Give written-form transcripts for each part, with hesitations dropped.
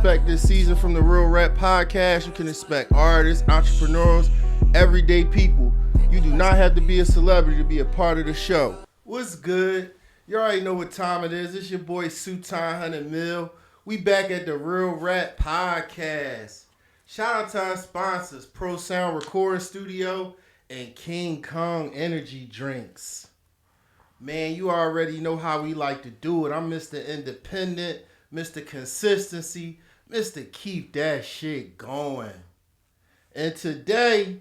expect this season from the Real Rap Podcast. You can expect artists, entrepreneurs, everyday people. You do not have to be a celebrity to be a part of the show. What's good? You already know what time it is. It's your boy Sutan 100 Mil. We back at the Real Rap Podcast. Shout out to our sponsors, Pro Sound Recording Studio and King Kong Energy Drinks. Man, you already know how we like to do it. I'm Mr. Independent, Mr. Consistency, Mr. Keep that shit going. And today,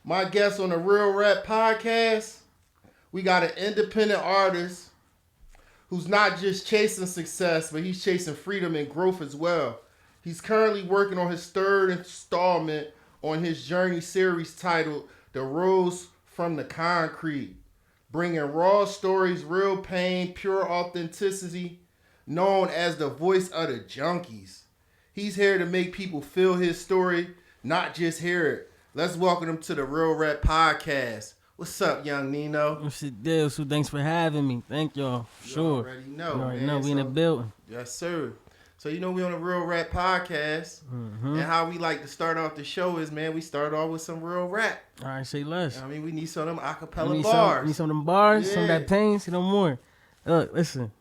my guest on the Real Rap Podcast, we got an independent artist who's not just chasing success, but he's chasing freedom and growth as well. He's currently working on his third installment on his journey series titled The Rose from the Concrete, bringing raw stories, real pain, pure authenticity, known as the voice of the Junkies. He's here to make people feel his story, not just hear it. Let's welcome him to the Real Rap Podcast. What's up, young Nino? What's the deal? So thanks for having me. Thank y'all. Sure. You already know, you already man. know we in the building. Yes, sir. So you know we on the Real Rap Podcast, and how we like to start off the show is, man, we start off with some real rap. All right, say less. I mean, we need some of them acapella We bars. need some of them bars, Yeah. some of that pain, see no more. Look, listen.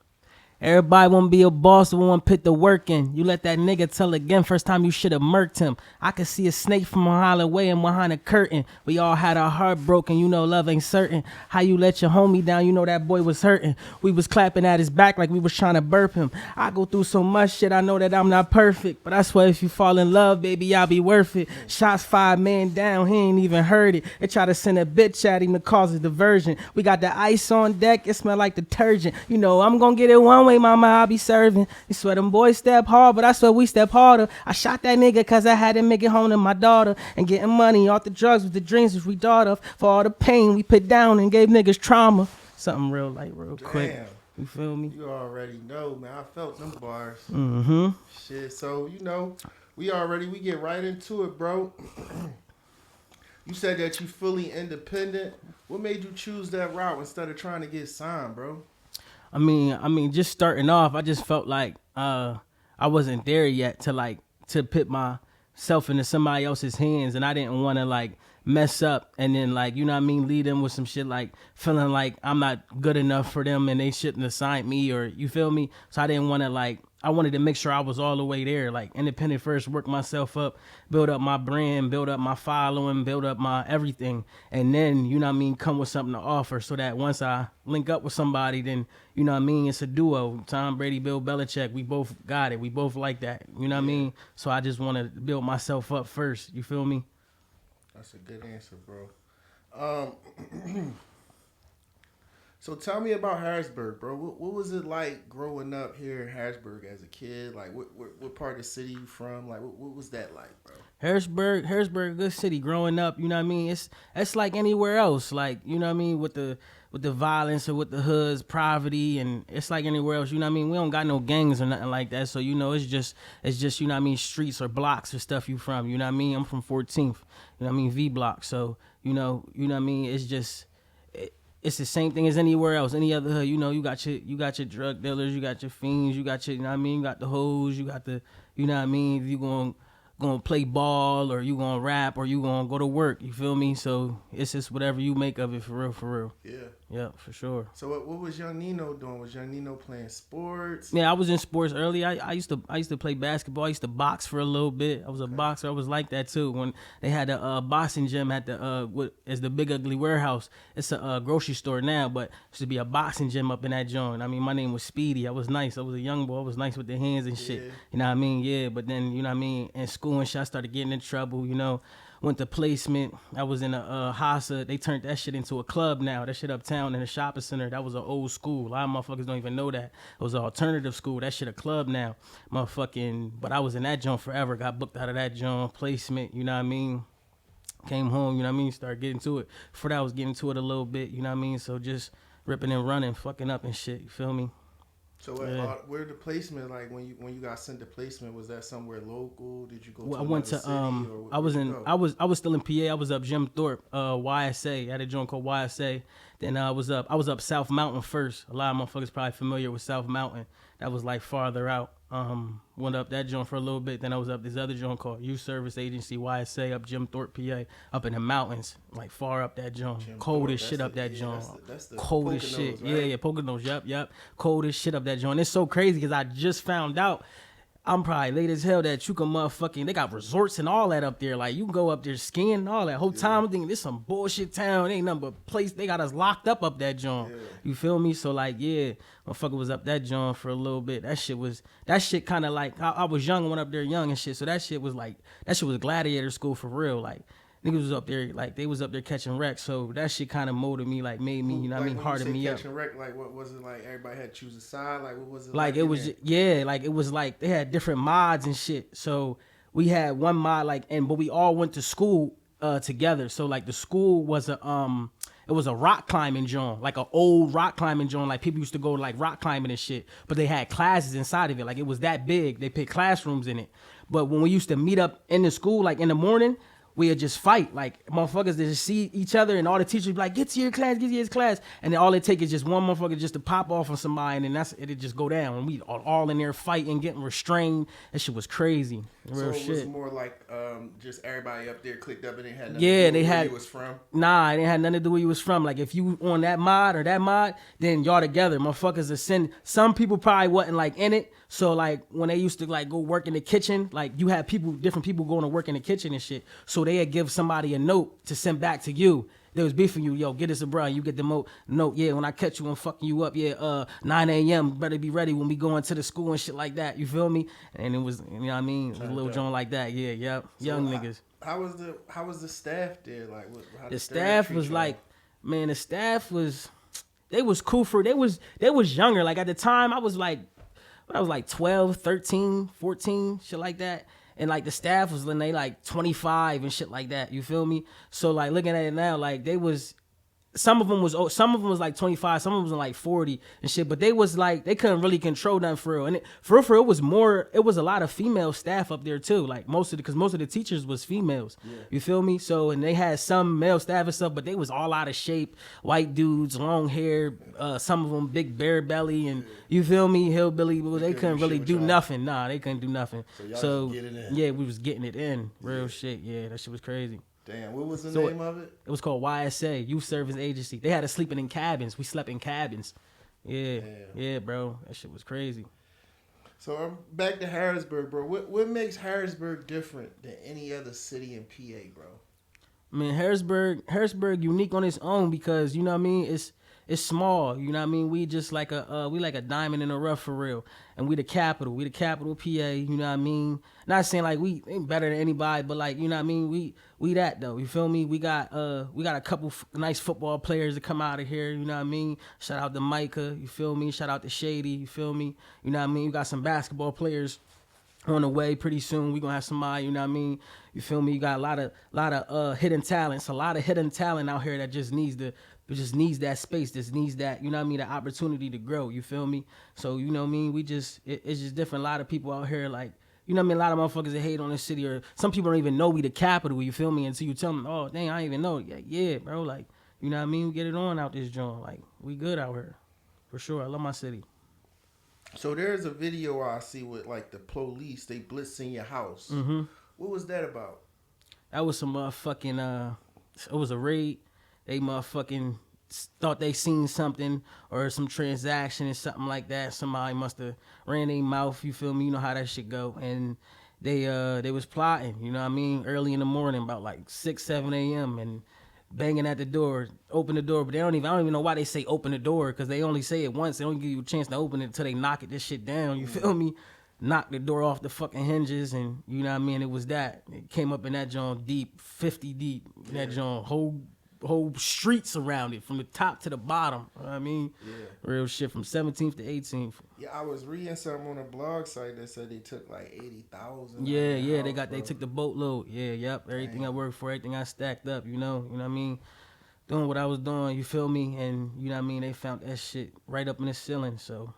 Everybody want to be a boss, but want to put the work in. You let that nigga tell again, first time you should have murked him. I could see a snake from a mile away and behind a curtain. We all had our heart broken, you know love ain't certain. How you let your homie down, you know that boy was hurting. We was clapping at his back like we was trying to burp him. I go through so much shit, I know that I'm not perfect. But I swear if you fall in love, baby, I'll be worth it. Shots fired, man down, he ain't even heard it. They try to send a bitch at him to cause a diversion. We got the ice on deck, it smell like detergent. You know I'm gonna get it one way, mama, I'll be serving. You swear them boys step hard, but I swear we step harder. I shot that nigga cause I had to make it home to my daughter. And getting money off the drugs with the dreams which we thought of. For all the pain we put down and gave niggas trauma. Something real light, real quick. You feel me? You already know, man. I felt them bars. Mm-hmm. Shit, so, you know, we get right into it, bro. You said that you fully independent. What made you choose that route instead of trying to get signed, bro? I mean, just starting off, I just felt like I wasn't there yet to put myself into somebody else's hands, and I didn't want to like mess up and then like, you know what I mean, lead them with some shit like feeling like I'm not good enough for them and they shouldn't assign me, or you feel me? So I didn't want to like, I wanted to make sure I was all the way there, like independent first, work myself up, build up my brand, build up my following, build up my everything. And then, you know what I mean, come with something to offer so that once I link up with somebody, then, you know what I mean, it's a duo. Tom Brady, Bill Belichick, we both got it. We both like that. You know what I mean? So I just want to build myself up first. You feel me? That's a good answer, bro. So tell me about Harrisburg, bro. What was it like growing up here in Harrisburg as a kid? Like, what part of the city you from? Like, what was that like, bro? Harrisburg, good city. Growing up, you know what I mean. It's like anywhere else. Like, you know what I mean, with the violence or with the hoods, poverty, and it's like anywhere else. You know what I mean. We don't got no gangs or nothing like that. So you know, it's just you know what I mean, streets or blocks or stuff you from. You know what I mean. I'm from 14th. You know what I mean, V block. So you know what I mean. It's just. It's the same thing as anywhere else, any other hood. You know, you got your drug dealers, you got your fiends, you got your, you know what I mean, you got the hoes, you got the, you know what I mean, if you gonna play ball or you gonna rap or you gonna go to work, you feel me? So it's just whatever you make of it, for real. Yeah, for sure. So what was young Nino doing? Was young Nino playing sports? Yeah, I was in sports early. I used to play basketball. I used to box for a little bit. I was a boxer. I was like that too. When they had a boxing gym at the Big Ugly Warehouse. It's a grocery store now, but it used to be a boxing gym up in that joint. I mean, my name was Speedy. I was nice. I was a young boy. I was nice with the hands and shit. Yeah. You know what I mean? Yeah, but then, you know what I mean, in school and shit, I started getting in trouble, you know. Went to placement. I was in a Hassa. They turned that shit into a club now. That shit uptown in the shopping center. That was an old school. A lot of motherfuckers don't even know that. It was an alternative school. That shit a club now. Motherfucking, but I was in that joint forever. Got booked out of that joint. Placement, you know what I mean? Came home, you know what I mean? Started getting to it. Before that, I was getting to it a little bit, you know what I mean? So just ripping and running, fucking up and shit, you feel me? So where the placement, like when you got sent to placement, was that somewhere local? Did you go to I went to city, or I was still in PA. I was up Jim Thorpe, YSA. I had a joint called YSA. Then I was up South Mountain first. A lot of motherfuckers probably familiar with South Mountain. That was like farther out. Went up that joint for a little bit. Then I was up this other joint called Youth Service Agency YSA up Jim Thorpe, PA, up in the mountains, like far up that joint. Jim Cold Thorpe, as shit up that joint. That's the Cold as shit. Poconos, right? Yeah, Poconos. Yep. Cold as shit up that joint. It's so crazy because I just found out. I'm probably late as hell that you can motherfucking, they got resorts and all that up there. Like, you can go up there skiing and all that. Whole time I'm thinking, this some bullshit town. Ain't nothing but place. They got us locked up that joint. Yeah. You feel me? So, like, yeah, motherfucker was up that joint for a little bit. That shit kind of like, I was young and went up there young and shit. So that shit was Gladiator school for real. Like, niggas was up there, like, they was up there catching wrecks. So that shit kind of molded me, like, made me, you know what I mean, hardened me up. Catching wreck, like, what was it like? Everybody had to choose a side? Like, what was it like? It was, yeah, like, it was like, they had different mods and shit. So we had one mod, like, but we all went to school together. So, like, the school was it was a rock climbing joint, like an old rock climbing joint. Like, people used to go to, like, rock climbing and shit. But they had classes inside of it. Like, it was that big. They put classrooms in it. But when we used to meet up in the school, like, in the morning, we'd just fight. Like, motherfuckers, they just see each other, and all the teachers be like, get to your class. And then all it take is just one motherfucker just to pop off on somebody, and then it'd just go down. And we all in there fighting, getting restrained. That shit was crazy. Real so it shit. was more like just everybody up there clicked up and they had nothing Yeah, to do they with had. where you was from? Nah, it didn't have nothing to do where you was from. Like, if you on that mod or that mod, then y'all together. Motherfuckers are send. Some people probably wasn't, like, in it. So, like, when they used to, like, go work in the kitchen, like, you had different people going to work in the kitchen and shit. So they'd give somebody a note to send back to you. They was beefing you, yo, get us a bro. You get the note, yeah, when I catch you, I'm fucking you up, yeah, 9 a.m., better be ready when we go into the school and shit like that, you feel me? And it was, you know what I mean, it was a little joint like that, yeah, yep, so young niggas. How was the staff there? Like, how the staff was like, man, the staff was, they was cool they was younger. Like, at the time, I was like 12, 13, 14, shit like that. And, like, the staff was when they, like, 25 and shit like that. You feel me? So, like, looking at it now, like, they was, some of them was like 25, some of them was like 40 and shit. But they was like, they couldn't really control nothing for real. And for real, it was a lot of female staff up there too. Like, because most of the teachers was females. Yeah. You feel me? So, and they had some male staff and stuff, but they was all out of shape. White dudes, long hair, some of them big bare belly, and you feel me, hillbilly. They couldn't really do nothing. Nah, they couldn't do nothing. So get it in. Yeah, we was getting it in. Real shit. Yeah, that shit was crazy. Damn, what was the name of it? It was called YSA, Youth Service Agency. They had us sleeping in cabins. We slept in cabins. Yeah, yeah, bro. That shit was crazy. So I'm back to Harrisburg, bro. What makes Harrisburg different than any other city in PA, bro? I mean, Harrisburg unique on its own because, you know what I mean, it's small, you know what I mean? We just like a diamond in the rough for real. And we the capital PA, you know what I mean? Not saying like we ain't better than anybody, but like, you know what I mean? We that though, you feel me? We got a couple nice football players that come out of here, you know what I mean? Shout out to Micah, you feel me? Shout out to Shady, you feel me? You know what I mean? We got some basketball players on the way pretty soon. We gonna have somebody, you know what I mean? You feel me? You got a lot of hidden talents, a lot of hidden talent out here that just needs that space, just needs that, you know what I mean, the opportunity to grow, you feel me? So, you know what I mean, it's just different. A lot of people out here, like, you know what I mean, a lot of motherfuckers that hate on this city, or some people don't even know we the capital, you feel me, until you tell them, oh, dang, I didn't even know. Yeah, bro, like, you know what I mean, we get it on out this joint, like, we good out here, for sure. I love my city. So there's a video I see with, like, the police, they blitzing your house. Mm-hmm. What was that about? That was some motherfucking, it was a raid. They motherfucking thought they seen something or some transaction or something like that. Somebody must have ran their mouth, you feel me? You know how that shit go. And they was plotting, you know what I mean? Early in the morning, about like 6, 7 a.m. and banging at the door, open the door. But I don't even know why they say open the door, because they only say it once. They don't give you a chance to open it until they knock this shit down, you feel me? Knock the door off the fucking hinges, and you know what I mean? It was that. It came up in that joint deep, 50 deep. That joint, whole streets around it, from the top to the bottom. You know what I mean? Yeah. Real shit, from 17th to 18th. Yeah, I was reading something on a blog site that said they took like 80,000. Yeah, they took the boatload. Yeah, yep. Everything I worked for, everything I stacked up, you know what I mean? Doing what I was doing, you feel me? And you know what I mean? They found that shit right up in the ceiling, so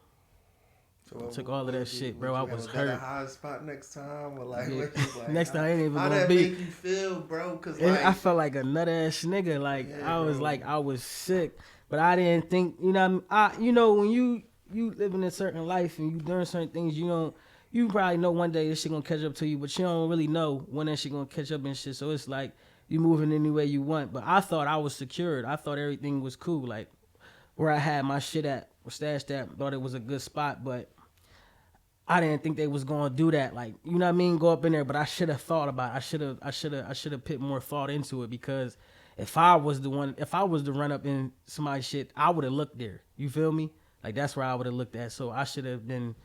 I took all of that shit, bro. I was hurt. A high spot next time, or like, yeah. like next time I ain't even how gonna that be. make you feel, bro? Cause like, I felt like a nut ass nigga. Like, yeah, I was bro. Like, I was sick, but I didn't think. You know, you know when you living a certain life and you doing certain things, you you probably know one day this shit gonna catch up to you, but you don't really know when that shit gonna catch up and shit. So it's like you moving any way you want. But I thought I was secured. I thought everything was cool. Like where I had my shit at, stashed at, thought it was a good spot, but I didn't think they was gonna do that. Like, you know what I mean? Go up in there, but I should have thought about it. I should have put more thought into it because if I was to run up in somebody's shit, I would have looked there. You feel me? Like that's where I would have looked at. So I should have been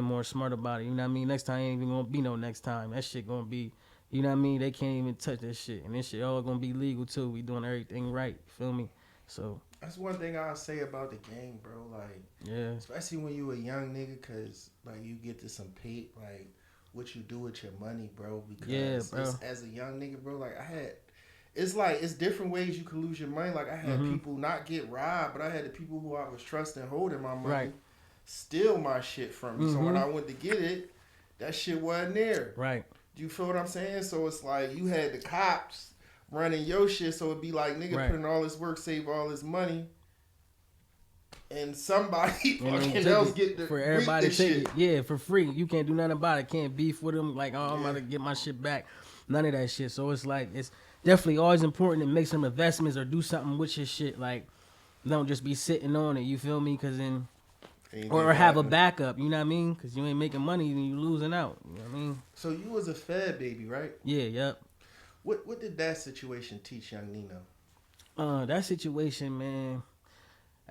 more smart about it. You know what I mean? Next time ain't even gonna be no next time. That shit gonna be, you know what I mean? They can't even touch that shit, and this shit all gonna be legal too. We doing everything right. You feel me? So that's one thing I'll say about the game, bro. Like, yeah, especially when you a young nigga, cause like you get to some pay, like what you do with your money, bro. Because yeah, bro. as a young nigga, bro, like it's different ways you can lose your money. Like I had people not get robbed, but I had the people who I was trusting holding my money steal my shit from me. So when I went to get it, that shit wasn't there. Right. Do you feel what I'm saying? So it's like you had the cops running your shit, so it'd be like nigga putting all this work, save all this money, and somebody fucking else get the for everybody to take shit. it. Yeah, for free. You can't do nothing about it. Can't beef with them. Like, oh, I'm about to get my shit back. None of that shit. So it's like it's definitely always important to make some investments or do something with your shit. Like, don't just be sitting on it. You feel me? Because then. Or have a backup, you know what I mean? Because you ain't making money and you losing out. You know what I mean? So you was a Fed baby, right? Yeah, yep. What did that situation teach young Nino? That situation, man.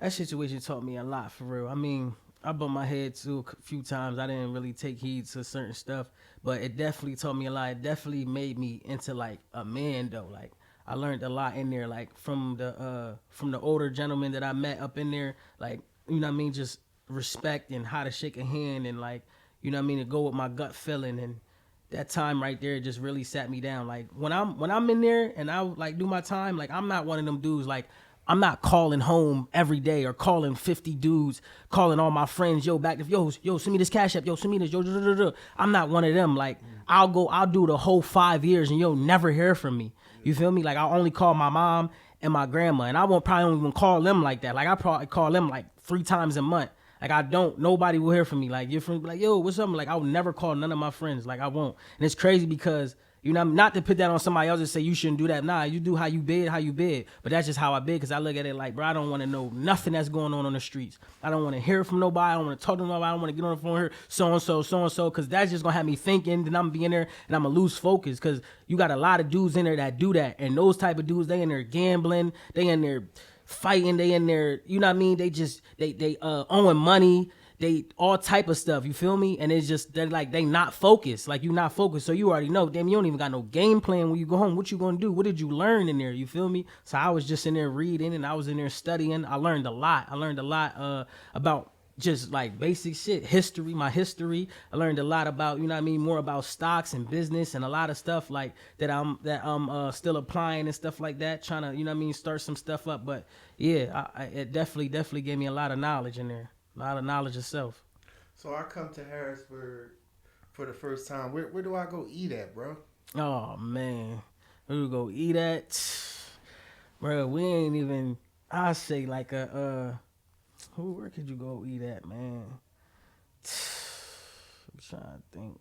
That situation taught me a lot, for real. I mean, I bumped my head too a few times. I didn't really take heed to certain stuff, but it definitely taught me a lot. It definitely made me into like a man, though. Like I learned a lot in there, like from the older gentlemen that I met up in there. Like, you know what I mean? Just respect and how to shake a hand and like, you know what I mean, to go with my gut feeling. And that time right there just really sat me down. Like when I'm in there and I like do my time, like I'm not one of them dudes, like I'm not calling home every day or calling 50 dudes, calling all my friends, yo, back to yo, send me this cash app, yo, send me this, yo. I'm not one of them. Like I'll do the whole 5 years and you'll never hear from me. You feel me? Like I'll only call my mom and my grandma, and I won't probably even call them like that. Like I probably call them like 3 times a month. Like nobody will hear from me. Like your friends be like, yo, what's up? Like I would never call none of my friends. Like I won't. And it's crazy because, you know, not to put that on somebody else and say you shouldn't do that. Nah, you do how you bid. But that's just how I bid, because I look at it like, bro, I don't want to know nothing that's going on the streets. I don't want to hear from nobody. I don't want to talk to nobody. I don't want to get on the phone here, so-and-so, because that's just going to have me thinking. Then I'm going to be in there and I'm going to lose focus, because you got a lot of dudes in there that do that. And those type of dudes, they in there gambling. They in there fighting. They in there, you know what I mean? They owing money. They all type of stuff, you feel me? And it's just they not focused. Like you not focused, so you already know. Damn, you don't even got no game plan when you go home. What you gonna do? What did you learn in there? You feel me? So I was just in there reading and I was in there studying. I learned a lot. About just like basic shit, my history. I learned a lot about, you know what I mean, more about stocks and business and a lot of stuff like that I'm still applying and stuff like that, trying to, you know what I mean, start some stuff up. But yeah, it definitely gave me a lot of knowledge in there. A lot of knowledge itself. So I come to Harrisburg for the first time. Where do I go eat at, bro? Oh man, where do we go eat at? Bro, we ain't even. I say like where could you go eat at, man? I'm trying to think.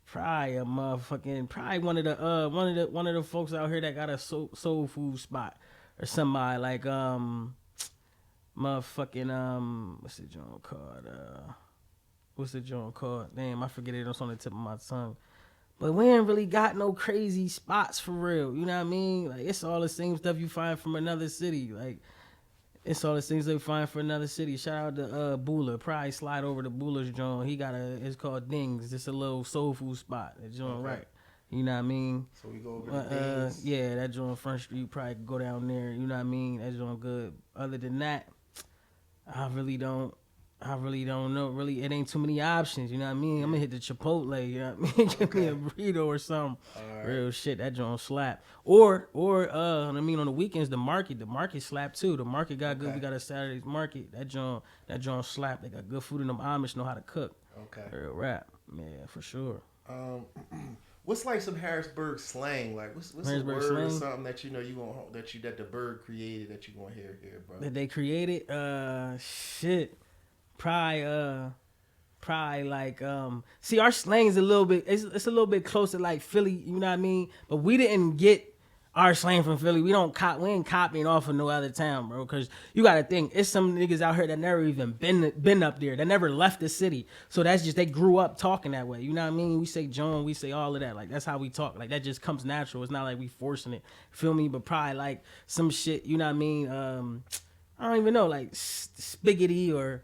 Probably one of the folks out here that got a soul food spot or somebody like motherfucking what's the joint called? Damn, I forget it. It's on the tip of my tongue. But we ain't really got no crazy spots for real. You know what I mean? Like it's all the same stuff you find from another city. Like it's all the things they find for another city. Shout out to Bula. Probably slide over to Bula's joint. He got it's called Dings. It's a little soul food spot. That joint right. You know what I mean? So we go over to Dings. Yeah, that joint Front Street. Probably go down there. You know what I mean? That joint good. Other than that, I really don't know. Really, it ain't too many options. You know what I mean? I'm gonna hit the Chipotle. You know what I mean? Give me a burrito or something. Right. Real shit. That joint slap. Or I mean, on the weekends, the market slap too. The market got good. We got a Saturday's market. That joint slap. They got good food, and them Amish know how to cook. Okay. Real rap. Yeah, for sure. What's like some Harrisburg slang? Like what's a word slang? Or something that you know that the bird created that you gonna hear, bro? That they created? Shit. Probably like see our slang is a little bit it's a little bit closer like Philly, you know what I mean? But we didn't get our slang from Philly. We ain't copying off of no other town, bro. Cause you gotta think, it's some niggas out here that never even been up there, that never left the city. So that's just, they grew up talking that way. You know what I mean? We say John, we say all of that. Like that's how we talk. Like that just comes natural. It's not like we forcing it. Feel me? But probably like some shit, you know what I mean? I don't even know, like spiggity or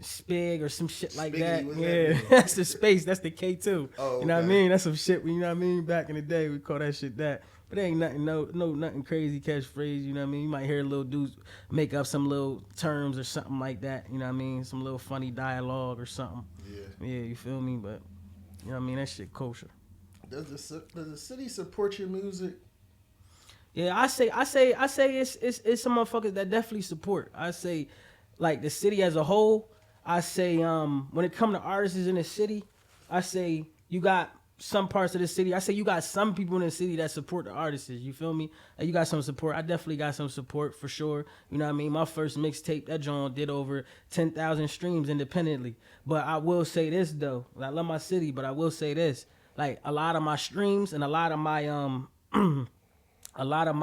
spig or some shit like that. Yeah, that's the space. That's the K2. Oh, you know what I mean? That's some shit. You know what I mean? Back in the day, we call that shit that. But it ain't nothing, nothing crazy catchphrase. You know what I mean? You might hear little dudes make up some little terms or something like that. You know what I mean? Some little funny dialogue or something. Yeah, you feel me? But you know what I mean? That shit kosher. Does the city support your music? Yeah, I say it's some motherfuckers that definitely support. I say, like the city as a whole. I say when it come to artists in the city, I say you got some parts of the city. I say you got some people in the city that support the artists. You feel me? And you got some support. I definitely got some support for sure. You know what I mean? My first mixtape, that joint did over 10,000 streams independently. But I will say this though. I love my city, but I will say this. Like a lot of my streams and a lot of my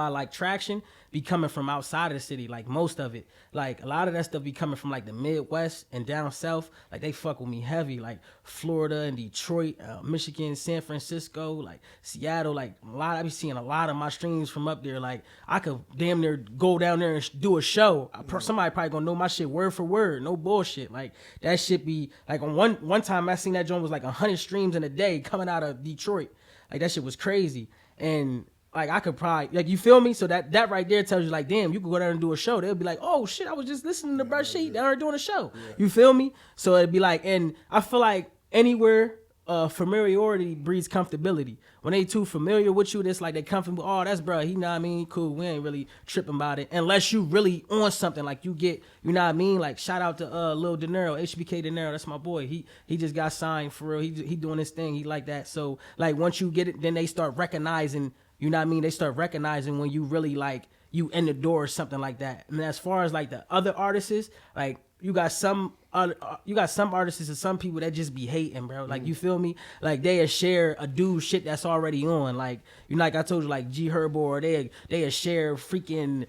like traction be coming from outside of the city, like most of it. Like a lot of that stuff be coming from like the Midwest and down south. Like they fuck with me heavy, like Florida and Detroit, Michigan, San Francisco, like Seattle. Like I be seeing a lot of my streams from up there. Like I could damn near go down there and do a show. Somebody probably gonna know my shit word for word, no bullshit. Like that shit be like on one time I seen that joint was like 100 streams in a day coming out of Detroit. Like that shit was crazy. And like I could probably, like, you feel me? So that right there tells you like, damn, you could go there and do a show. They'll be like, oh shit, I was just listening to Brush Sheet. They are doing a show. Yeah. You feel me? So it'd be like, and I feel like anywhere familiarity breeds comfortability. When they too familiar with you, it's like they comfortable. Oh, that's bro. He know what I mean? Cool. We ain't really tripping about it. Unless you really on something, like you get, you know what I mean? Like shout out to Lil De Niro, HBK De Niro. That's my boy. He just got signed for real. He doing his thing. He like that. So like once you get it, then they start recognizing. You know what I mean? They start recognizing when you really like you in the door or something like that. And as far as like the other artists, like you got some artists and some people that just be hating, bro. Like you feel me? Like they share a dude shit that's already on. Like you know, like I told you, like G Herbo, or they share freaking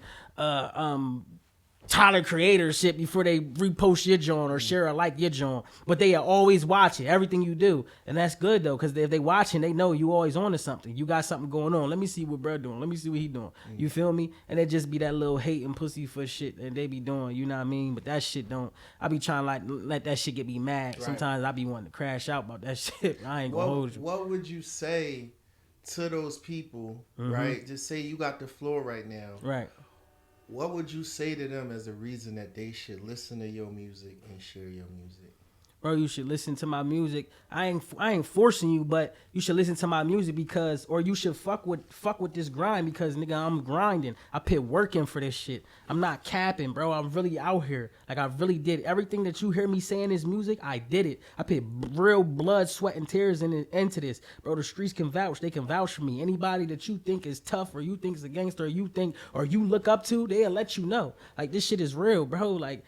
Tyler Creator shit before they repost your joint or share or like your joint. But they are always watching everything you do. And that's good though, because if they watching, they know you always on to something. You got something going on. Let me see what bro doing. Let me see what he doing. You feel me? And it just be that little hate and pussy for shit that they be doing, you know what I mean? But that shit don't, I be trying to like let that shit get me mad. Right. Sometimes I be wanting to crash out about that shit. I ain't gonna hold you. What would you say to those people, right? Just say you got the floor right now. Right. What would you say to them as a reason that they should listen to your music and share your music? Bro, you should listen to my music. I ain't forcing you, but you should listen to my music because, or you should fuck with this grind because, nigga, I'm grinding. I put work in for this shit. I'm not capping, bro. I'm really out here. Like, I really did everything that you hear me say in this music. I did it. I put real blood, sweat, and tears into this, bro. The streets can vouch. They can vouch for me. Anybody that you think is tough or you think is a gangster or you look up to, they'll let you know. Like, this shit is real, bro. Like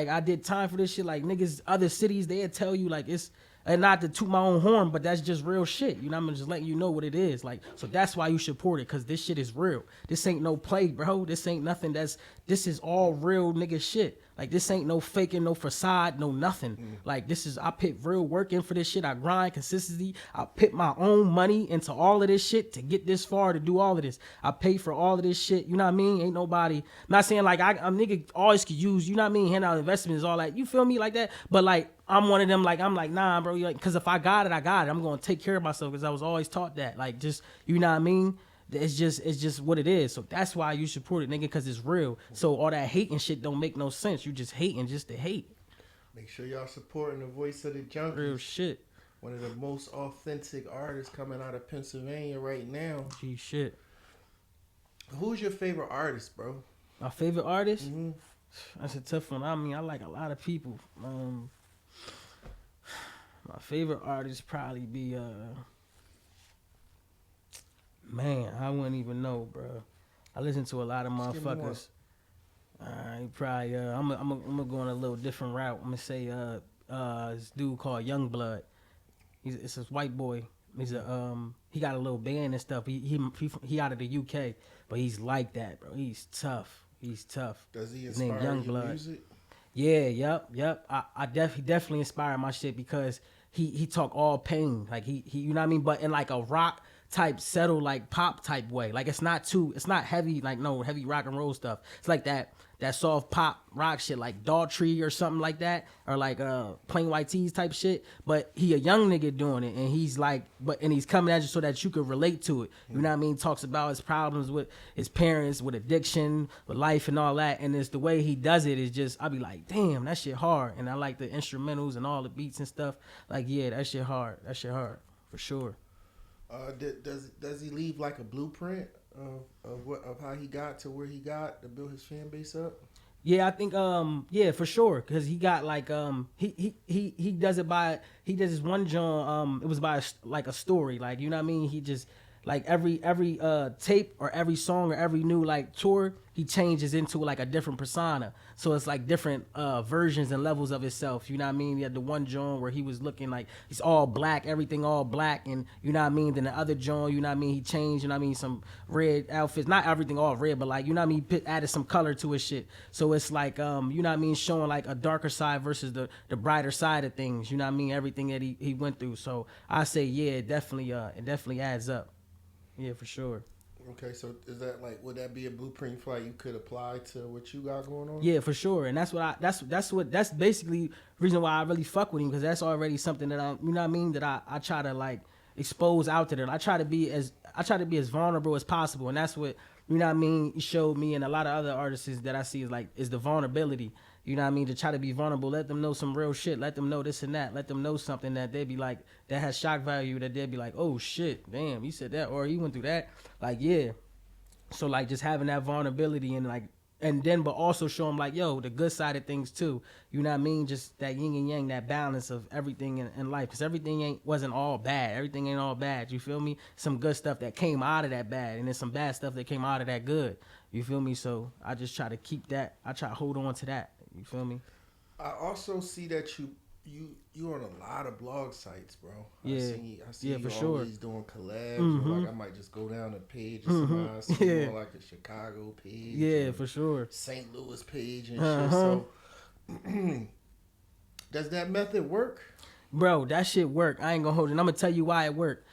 I did time for this shit. Like niggas, other cities, they'll tell you like it's, and not to toot my own horn, but that's just real shit. You know, I'm just letting you know what it is. Like, so that's why you support it, cause this shit is real. This ain't no play, bro. This ain't nothing. This is all real nigga shit. Like this ain't no faking, no facade, no nothing. Like this is, I put real work in for this shit. I grind consistency. I put my own money into all of this shit to get this far, to do all of this. I pay for all of this shit. You know what I mean? Ain't nobody, I'm not saying like I'm nigga always could use, you know what I mean? Hand out investments, all that. You feel me like that? But like, I'm one of them, like, I'm like, nah, bro. Like, cause if I got it, I got it. I'm going to take care of myself. Cause I was always taught that. Like, just, you know what I mean? It's just what it is. So that's why you support it, nigga, cause it's real. So all that hating shit don't make no sense. You just hating just to hate. Make sure y'all supporting the voice of the Junkies. Real shit. One of the most authentic artists coming out of Pennsylvania right now. Gee, shit. Who's your favorite artist, bro? My favorite artist? Mm-hmm. That's a tough one. I mean, I like a lot of people. My favorite artist probably be man, I wouldn't even know, bro. I listen to a lot of motherfuckers. Probably. I'm gonna go on a little different route. I'm gonna say this dude called Youngblood. It's this white boy. He's a he got a little band and stuff. He out of the UK, but he's like that, bro. He's tough. He's tough. Does he His name inspire your Youngblood. music? Yeah, yep. He definitely inspired my shit because he talk all pain. Like he you know what I mean? But in like a rock type settle like pop type way. Like it's not heavy, like no heavy rock and roll stuff. It's like that soft pop rock shit like Daughtry or something like that. Or like Plain White Tees type shit. But he a young nigga doing it and he's like and he's coming at you so that you could relate to it. You know what I mean? Talks about his problems with his parents, with addiction, with life and all that. And it's the way he does it is just I be like, damn, that shit hard. And I like the instrumentals and all the beats and stuff. Like, yeah, that shit hard. That shit hard. For sure. Does he leave like a blueprint of how he got to where he got to build his fan base up? Yeah, I think yeah, for sure, cause he got like he does this one joint it was by like a story, like you know what I mean. He just like every tape or every song or every new like tour he changes into like a different persona. So it's like different versions and levels of himself. You know what I mean? He had the one joint where he was looking like he's all black, everything all black, and you know what I mean. Then the other joint, you know what I mean, he changed. You know what I mean, some red outfits, not everything all red, but like you know what I mean, he added some color to his shit. So it's like you know what I mean, showing like a darker side versus the brighter side of things. You know what I mean, everything that he went through. So I say yeah, it definitely adds up. Yeah, for sure. Okay, so is that like would that be a blueprint you feel like you could apply to what you got going on? Yeah, for sure. And that's basically reason why I really fuck with him, because that's already something that I you know what I mean that I try to like expose out to them. I try to be as vulnerable as possible, and that's what you know what I mean he showed me and a lot of other artists that I see is the vulnerability. You know what I mean? To try to be vulnerable, let them know some real shit, let them know this and that, let them know something that they be like, that has shock value, that they'd be like, oh shit, damn, he said that, or he went through that. Like, yeah. So like just having that vulnerability and like, and then, but also show them like, yo, the good side of things too. You know what I mean? Just that yin and yang, that balance of everything in life. Cause everything wasn't all bad. Everything ain't all bad. You feel me? Some good stuff that came out of that bad, and then some bad stuff that came out of that good. You feel me? So I just try to keep that. I try to hold on to that. You feel me? I also see that you on a lot of blog sites, bro. Yeah, I see yeah, you for always sure. doing collabs. Mm-hmm. Or like I might just go down a page or something. I see you on like a Chicago page. Yeah, for sure. St. Louis page and shit. So does that method work? Bro, that shit work. I ain't gonna hold it. And I'm gonna tell you why it worked.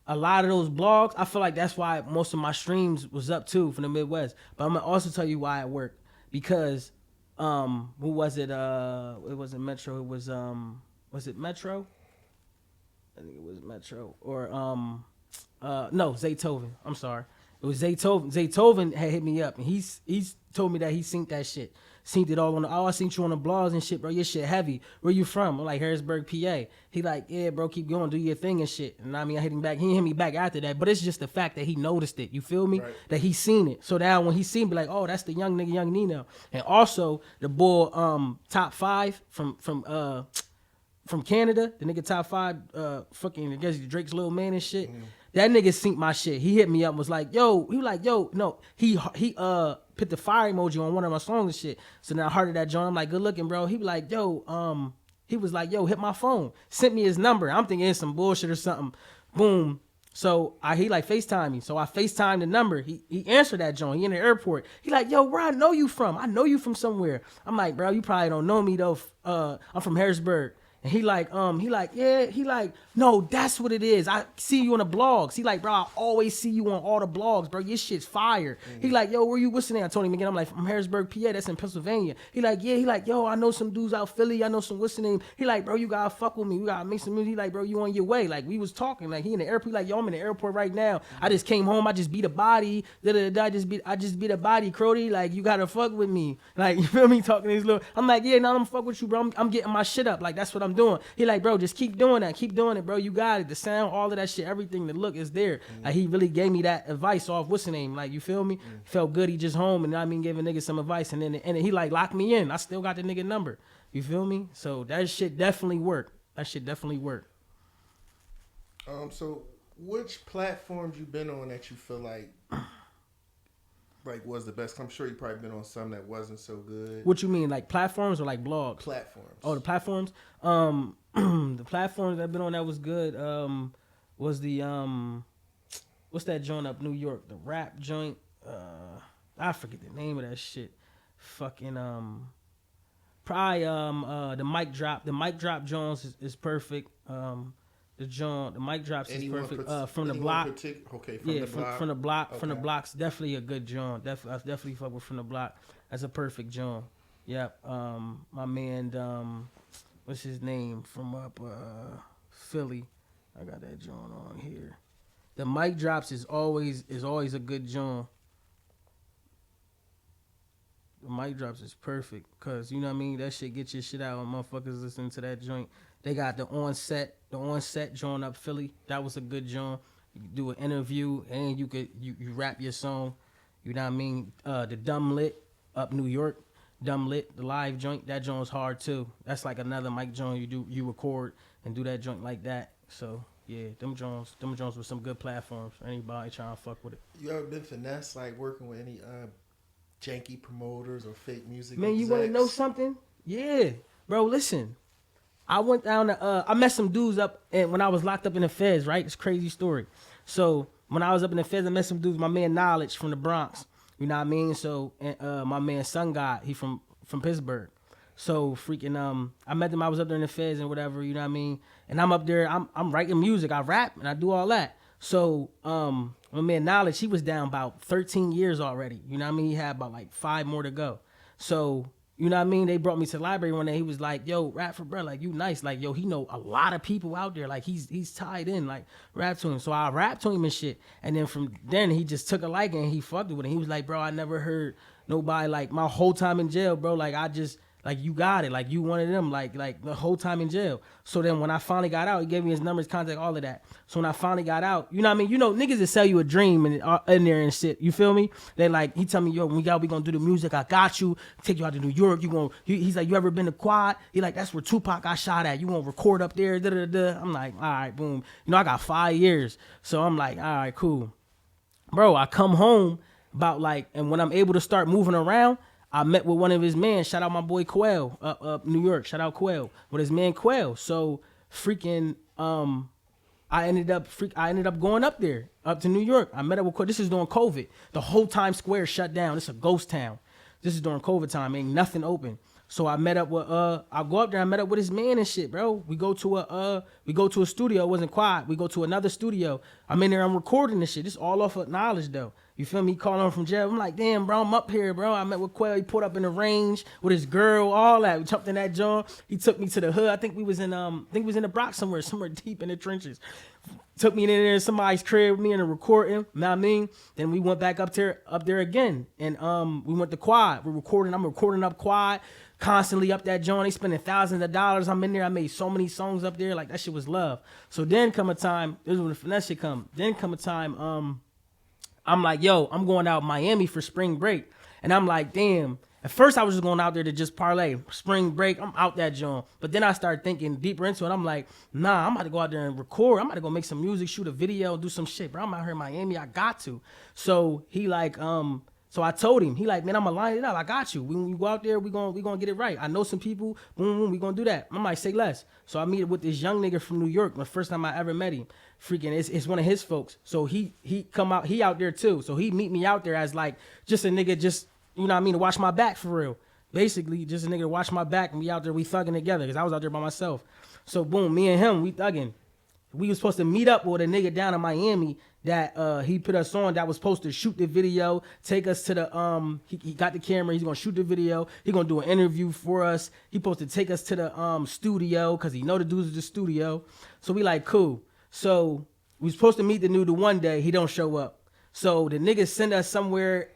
A lot of those blogs, I feel like that's why most of my streams was up too from the Midwest. But I'm gonna also tell you why it worked. Because who was it? It wasn't Metro. It was it Metro? I think it was Metro. Or no, Zaytoven. I'm sorry. It was Zaytoven. Zaytoven had hit me up and he's told me that he synced that shit. Synced it all on the, I seen you on the blogs and shit, bro. Your shit heavy. Where you from? I'm like, Harrisburg, PA. He like, yeah, bro, keep going, do your thing and shit. And I mean, I hit him back. He hit me back after that. But it's just the fact that he noticed it. You feel me? Right. That he seen it. So now when he seen me, like, oh, that's the young nigga, young Nino. And also the boy top 5 from Canada, the nigga top 5, fucking I guess Drake's little man and shit. That nigga synced my shit. He hit me up and was like, yo, no. He put the fire emoji on one of my songs and shit. So now I heard of that joint. I'm like, good looking, bro. He be like, yo, he was like, yo, hit my phone. Sent me his number. I'm thinking it's some bullshit or something. Boom. So he like FaceTime me. So I FaceTime the number. He answered that joint. He in the airport. He like, yo, where I know you from? I know you from somewhere. I'm like, bro, you probably don't know me though. I'm from Harrisburg. And he like, yeah, he like, no, that's what it is. I see you on the blogs. He like, bro, I always see you on all the blogs, bro. Your shit's fire. He like, yo, where you, what's the name? I told him again, I'm like, from Harrisburg, PA, that's in Pennsylvania. He like, yeah, he like, yo, I know some dudes out Philly. I know some, what's the name? He like, bro, you gotta fuck with me. We gotta make some music. He like, bro, you on your way. Like, we was talking. Like, he in the airport. He like, yo, I'm in the airport right now. I just came home. I just beat a body. I just beat a body, Crody. Like, you gotta fuck with me. Like, you feel me? Talking to these little, I'm like, yeah, no, I'm fuck with you, bro. I'm getting my shit up. Like, that's what I'm doing. He like, bro, just keep doing that. Keep doing it, bro. You got it. The sound, all of that shit, everything, the look is there. Like, he really gave me that advice off what's the name. Like, you feel me? Felt good. He just home and I mean gave a nigga some advice and then he like locked me in. I still got the nigga number. You feel me? So that shit definitely worked. That shit definitely worked. So which platforms you been on that you feel like like was the best? I'm sure you probably been on some that wasn't so good. What you mean, like platforms or like blogs? Platforms. Oh, the platforms. The platforms I've been on that was good. Was the what's that joint up New York? The rap joint. I forget the name of that shit. Fucking probably the mic drop. The mic drop Jones is perfect. The mic drops is perfect. From the block. Okay, from the block. Okay. From the block's definitely a good joint. I definitely fuck with from the block. That's a perfect joint. Yep. My man, what's his name from up Philly? I got that joint on here. The mic drops is always a good joint. The mic drops is perfect because you know what I mean. That shit get your shit out when motherfuckers listen to that joint. They got the on set joint up Philly. That was a good joint. You could do an interview and you rap your song. You know what I mean. The Dumb Lit up New York. Dumb Lit, the live joint. That joint's hard too. That's like another mic joint. You record and do that joint like that. So yeah, them joints with some good platforms for anybody trying to fuck with it. You ever been finessed like working with any janky promoters or fake music? Man, you execs? want to know something? Yeah, bro. Listen, I went down to I met some dudes up and when I was locked up in the feds. Right, it's a crazy story. So when I was up in the feds, I met some dudes. My man Knowledge from the Bronx. You know what I mean? So my man Sun God, he from Pittsburgh. So freaking I met them. I was up there in the feds and whatever. You know what I mean? And I'm up there. I'm writing music. I rap and I do all that. So my man Knowledge, he was down about 13 years already. You know what I mean? He had about like 5 more to go. So you know what I mean? They brought me to the library one day. He was like, "Yo, rap for bro, like you nice, like yo, he know a lot of people out there, like he's tied in, like rap to him." So I rapped to him and shit. And then from then he just took a liking and he fucked with it. He was like, "Bro, I never heard nobody like my whole time in jail, bro. Like I just." Like you got it, like you one of them, like the whole time in jail. So then when I finally got out, he gave me his numbers, contact, all of that. So when I finally got out, you know what I mean? You know, niggas that sell you a dream and in there and shit. You feel me? They like, he tell me, yo, when we gonna do the music, I got you. Take you out to New York. He's like, you ever been to Quad? He like, that's where Tupac got shot at. You gonna record up there? Da da da. I'm like, all right, boom. You know, I got 5 years, so I'm like, all right, cool, bro. I come home about like, and when I'm able to start moving around. I met with one of his men. Shout out my boy Quail up New York. Shout out Quail with his man Quail. So freaking I ended up going up there up to New York. I met up with Quail. This is during COVID. The whole Times Square shut down. It's a ghost town. This is during COVID time. Ain't nothing open. So I met up with I go up there. I met up with his man and shit, bro. We go to a studio. It wasn't quiet. We go to another studio. I'm in there. I'm recording this shit. This all off of knowledge though. You feel me? He calling from jail. I'm like, damn, bro, I'm up here, bro. I met with Quail. He pulled up in the range with his girl, all that. We jumped in that joint. He took me to the hood. I think we was in the Bronx somewhere deep in the trenches. Took me in there, somebody's crib, me in a recording. Know what I mean? Then we went back up there again, and we went to Quad. We're recording. I'm recording up Quad. Constantly up that joint. They spending thousands of dollars. I'm in there. I made so many songs up there. Like that shit was love. So then come a time. This is when the finesse shit come. Then come a time. I'm like, yo, I'm going out Miami for spring break. And I'm like, damn. At first, I was just going out there to just parlay. Spring break, I'm out that joint. But then I started thinking deeper into it. I'm like, nah, I'm about to go out there and record. I'm about to go make some music, shoot a video, do some shit. Bro, I'm out here in Miami. I got to. So he like, so I told him, he like, man, I'm going to line it up. I got you. When we go out there, we gonna get it right. I know some people. Boom, boom, we going to do that. I'm like, say less. So I meet with this young nigga from New York. The first time I ever met him. Freaking, it's one of his folks. So he come out, he out there too. So he meet me out there as like, just a nigga, just, you know what I mean, to watch my back for real. Basically, just a nigga to watch my back and we out there, we thugging together. Because I was out there by myself. So boom, me and him, we thugging. We was supposed to meet up with a nigga down in Miami that he put us on that was supposed to shoot the video, take us to the he got the camera, he's gonna shoot the video, he gonna do an interview for us. He supposed to take us to the studio because he know the dudes at the studio. So we like cool. So we supposed to meet the dude the one day, he don't show up. So the niggas send us somewhere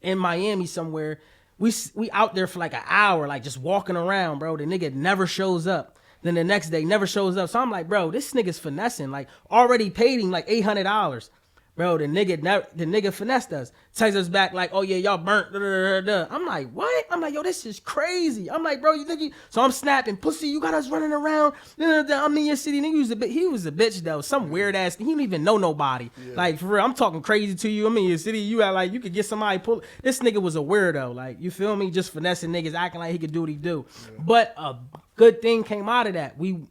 in Miami somewhere. We out there for like an hour, like just walking around, bro. The nigga never shows up. Then the next day never shows up. So I'm like, bro, this nigga's finessing. Like already paid him like $800. Bro, the nigga finessed us. Texts us back like, oh yeah, y'all burnt. Da, da, da, da. I'm like, what? I'm like, yo, this is crazy. I'm like, bro, you think you? So I'm snapping, pussy. You got us running around. Da, da, da. I'm in your city. Nigga, he was a bitch though. Some weird ass. He didn't even know nobody. Yeah. Like for real, I'm talking crazy to you. I'm in your city. You act like you could get somebody pull. This nigga was a weirdo. Like you feel me? Just finessing niggas, acting like he could do what he do. Yeah. But a good thing came out of that. We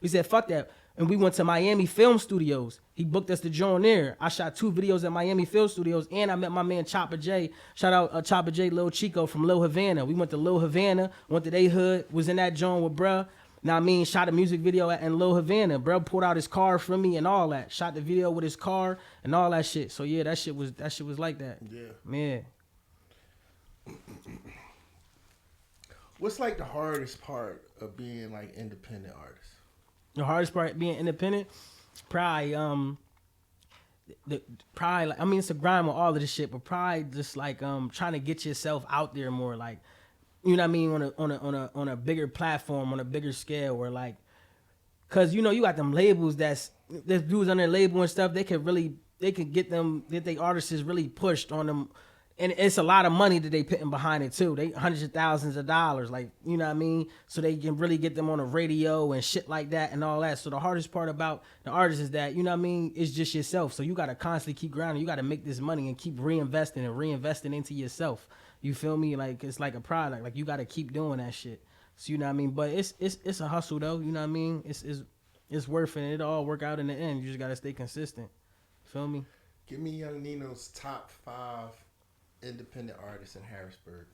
said fuck that. And we went to Miami Film Studios. He booked us to join there. I shot 2 videos at Miami Film Studios, and I met my man Chopper J. Shout out Chopper J, Lil Chico from Lil Havana. We went to Lil Havana, went to they hood, was in that joint with bruh. Now I mean, shot a music video in Lil Havana. Bruh pulled out his car for me and all that. Shot the video with his car and all that shit. So yeah, that shit was like that. Yeah. Man. What's like the hardest part of being like independent artist? The hardest part being independent, probably like, I mean it's a grind with all of this shit, but probably just like trying to get yourself out there more, like, you know what I mean, on a bigger platform, on a bigger scale, where like, cause you know you got them labels there's dudes on their label and stuff, they could get they artists is really pushed on them. And it's a lot of money that they putting behind it too. They hundreds of thousands of dollars, like, you know what I mean? So they can really get them on the radio and shit like that and all that. So the hardest part about the artist is that, you know what I mean, it's just yourself. So you got to constantly keep grinding. You got to make this money and keep reinvesting into yourself. You feel me? Like, it's like a product. Like, you got to keep doing that shit. So, you know what I mean? But it's a hustle though. You know what I mean? It's worth it. It'll all work out in the end. You just got to stay consistent. Feel me? Give me Young Nino's top 5 independent artists in Harrisburg.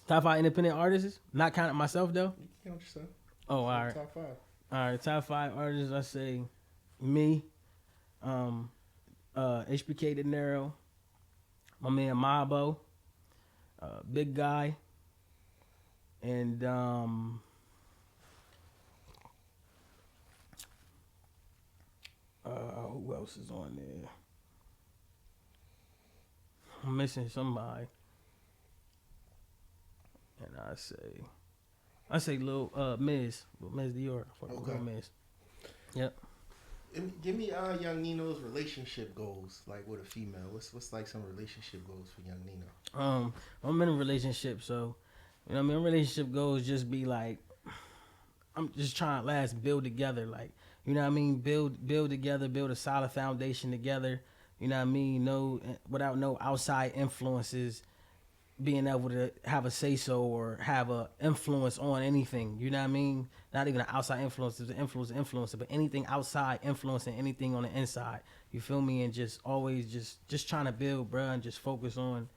Top 5 independent artists? Not counting myself though? You can count yourself. Oh, all right. Top 5. All right, top 5 artists, I say me, HBK De Niro, my man Mabo, Big Guy, and who else is on there? I'm missing somebody. And I say Lil Miz Dior. Okay. Miz. Yep. Give me Young Nino's relationship goals, like with a female. What's like some relationship goals for Young Nino? I'm in a relationship, so you know what I mean, relationship goals just be like, I'm just trying to last, build together, like, you know what I mean, build together, build a solid foundation together. You know what I mean? Without no outside influences being able to have a say-so or have a influence on anything. You know what I mean? Not even an outside influence, there's an influencer, but anything outside influencing anything on the inside. You feel me? And just always just trying to build, bro, and just focus on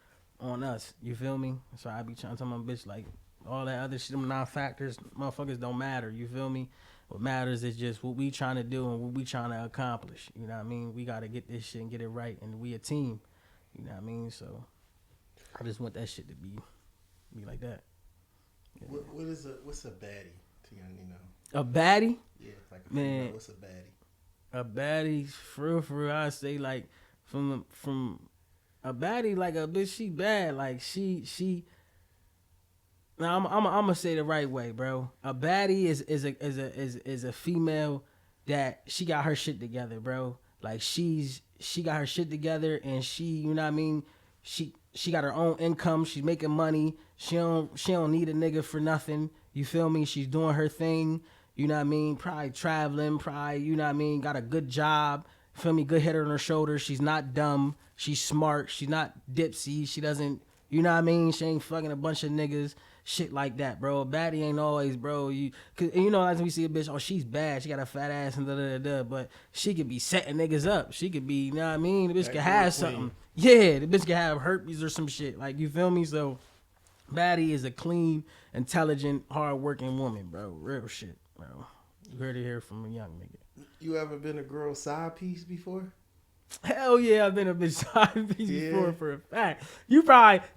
us. You feel me? So I be trying to tell my bitch, like, all that other shit, them non-factors, motherfuckers don't matter. You feel me? What matters is just what we trying to do and what we trying to accomplish. You know what I mean? We got to get this shit and get it right, and we a team. You know what I mean? So I just want that shit to be like that. Yeah. What's a baddie to Young Nino? A baddie? Yeah, like a female. Man, what's a baddie? A baddie, for real, I say like from a baddie, like a bitch, she bad, like she. Now I'm gonna say the right way, bro. A baddie is a female that she got her shit together, bro. Like she got her shit together, and she, you know what I mean. She got her own income. She's making money. She don't need a nigga for nothing. You feel me? She's doing her thing. You know what I mean? Probably traveling. Probably, you know what I mean? Got a good job. Feel me? Good head on her shoulders. She's not dumb. She's smart. She's not dipsy. She doesn't, you know what I mean? She ain't fucking a bunch of niggas. Shit like that, bro. A baddie ain't always, bro. Cause you know, as we see a bitch, oh, she's bad. She got a fat ass and da. But she could be setting niggas up. She could be, you know what I mean? The bitch could have something. Yeah, the bitch could have herpes or some shit. Like, you feel me? So, baddie is a clean, intelligent, hard-working woman, bro. Real shit, bro. You heard it here from a young nigga. You ever been a girl side piece before? Hell yeah, I've been a bitch side piece before, for a fact.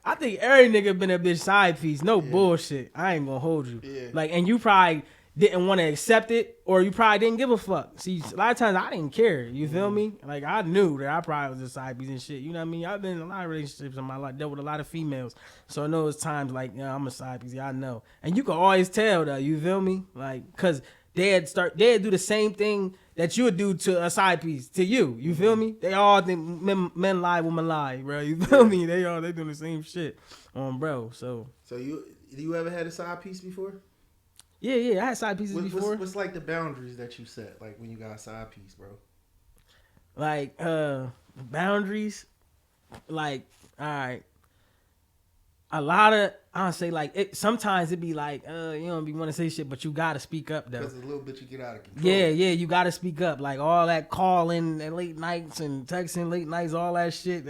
I think every nigga been a bitch side piece. No bullshit. I ain't gonna hold you. Yeah. Like, and you probably didn't want to accept it, or you probably didn't give a fuck. See, a lot of times I didn't care. You feel me? Like, I knew that I probably was a side piece and shit. You know what I mean? I've been in a lot of relationships in my life, dealt with a lot of females. So I know it's times like, yeah, I'm a side piece. Yeah, I know. And you can always tell though, you feel me? Like, cause they'd do the same thing that you would do to a side piece to you. You feel me? They all think men lie, women lie, bro. You feel me? They doing the same shit, bro. So you ever had a side piece before? Yeah. I had side pieces before. What's like the boundaries that you set, like when you got a side piece, bro? Like boundaries, like all right. A lot of I say like it. Sometimes it be like you don't be want to say shit, but you gotta speak up though. Because a little bit you get out of control. Yeah, you gotta speak up. Like all that calling at late nights and texting late nights, all that shit.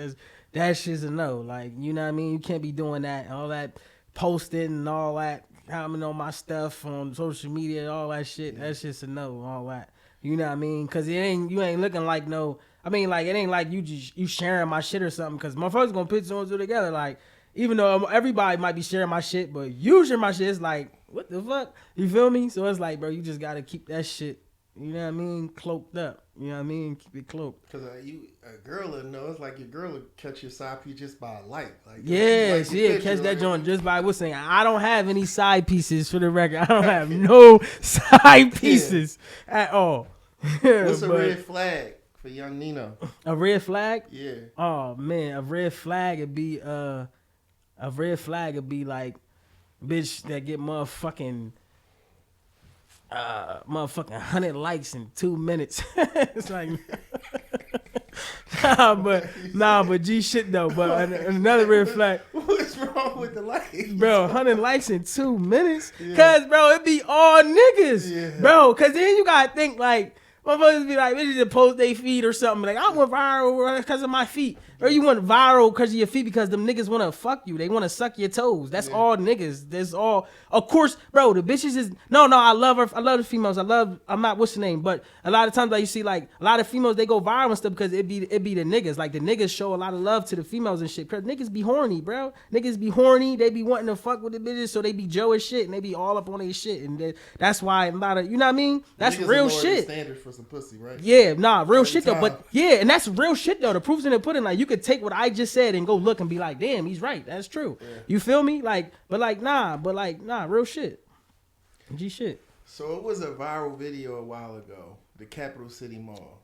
That shit's a no. Like you know what I mean. You can't be doing that. All that posting and all that, commenting on my stuff on social media, all that shit. Yeah. That's just a no. All that. You know what I mean? Because you ain't looking like no. I mean, like it ain't like you sharing my shit or something. Because motherfuckers gonna put two and two together. Like. Even though everybody might be sharing my shit, but you share my shit, it's like, what the fuck? You feel me? So it's like, bro, you just gotta keep that shit, you know what I mean, cloaked up. You know what I mean? Keep it cloaked. Because a girl will know. It's like your girl will catch your side piece just by a light. Like, yeah, catch that joint just by what's saying. I don't have any side pieces for the record. I don't have no side pieces at all. What's a red flag for young Nino? A red flag? Yeah. Oh, man, a red flag would be, like, bitch that get motherfucking 100 likes in 2 minutes. It's like, but G shit though. But another red flag. What's wrong with the likes, bro? 100 likes in 2 minutes, cause bro, it be all niggas, bro. Cause then you gotta think like. Motherfuckers be like, bitches just post their feet or something. Like, I went viral because of my feet. Or you went viral because of your feet because them niggas want to fuck you. They want to suck your toes. That's all niggas. That's all. Of course, bro, the bitches is... No, I love her. I love the females. I'm not, what's the name? But a lot of times, like, you see, like, a lot of females, they go viral and stuff because it be the niggas. Like, the niggas show a lot of love to the females and shit. Because niggas be horny, bro. Niggas be horny. They be wanting to fuck with the bitches, so they be Joe as shit. And they be all up on their shit. And that's why a lot of... You know what I mean? That's real shit. Standard for some pussy, right? Yeah, real shit though. But yeah, and that's real shit though. The proof's in the pudding. Like you could take what I just said and go look and be like, damn, he's right. That's true. Yeah. You feel me? Like, nah, real shit. G shit. So it was a viral video a while ago, the Capital City Mall.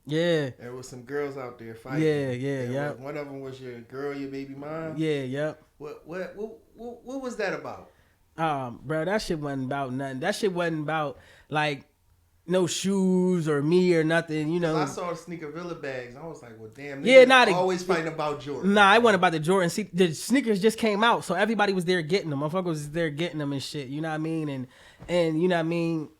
Yeah. There was some girls out there fighting. Yeah. One of them was your girl, your baby mom. Yeah. What was that about? Bro, that shit wasn't about nothing. That shit wasn't about like. No shoes or me or nothing, you know. I saw the Sneaker Villa bags. I was like, well, damn, niggas always fighting about Jordan. Nah, I wasn't about the Jordan. See, the sneakers just came out, so everybody was there getting them. Motherfuckers was there getting them and shit. You know what I mean? And you know what I mean?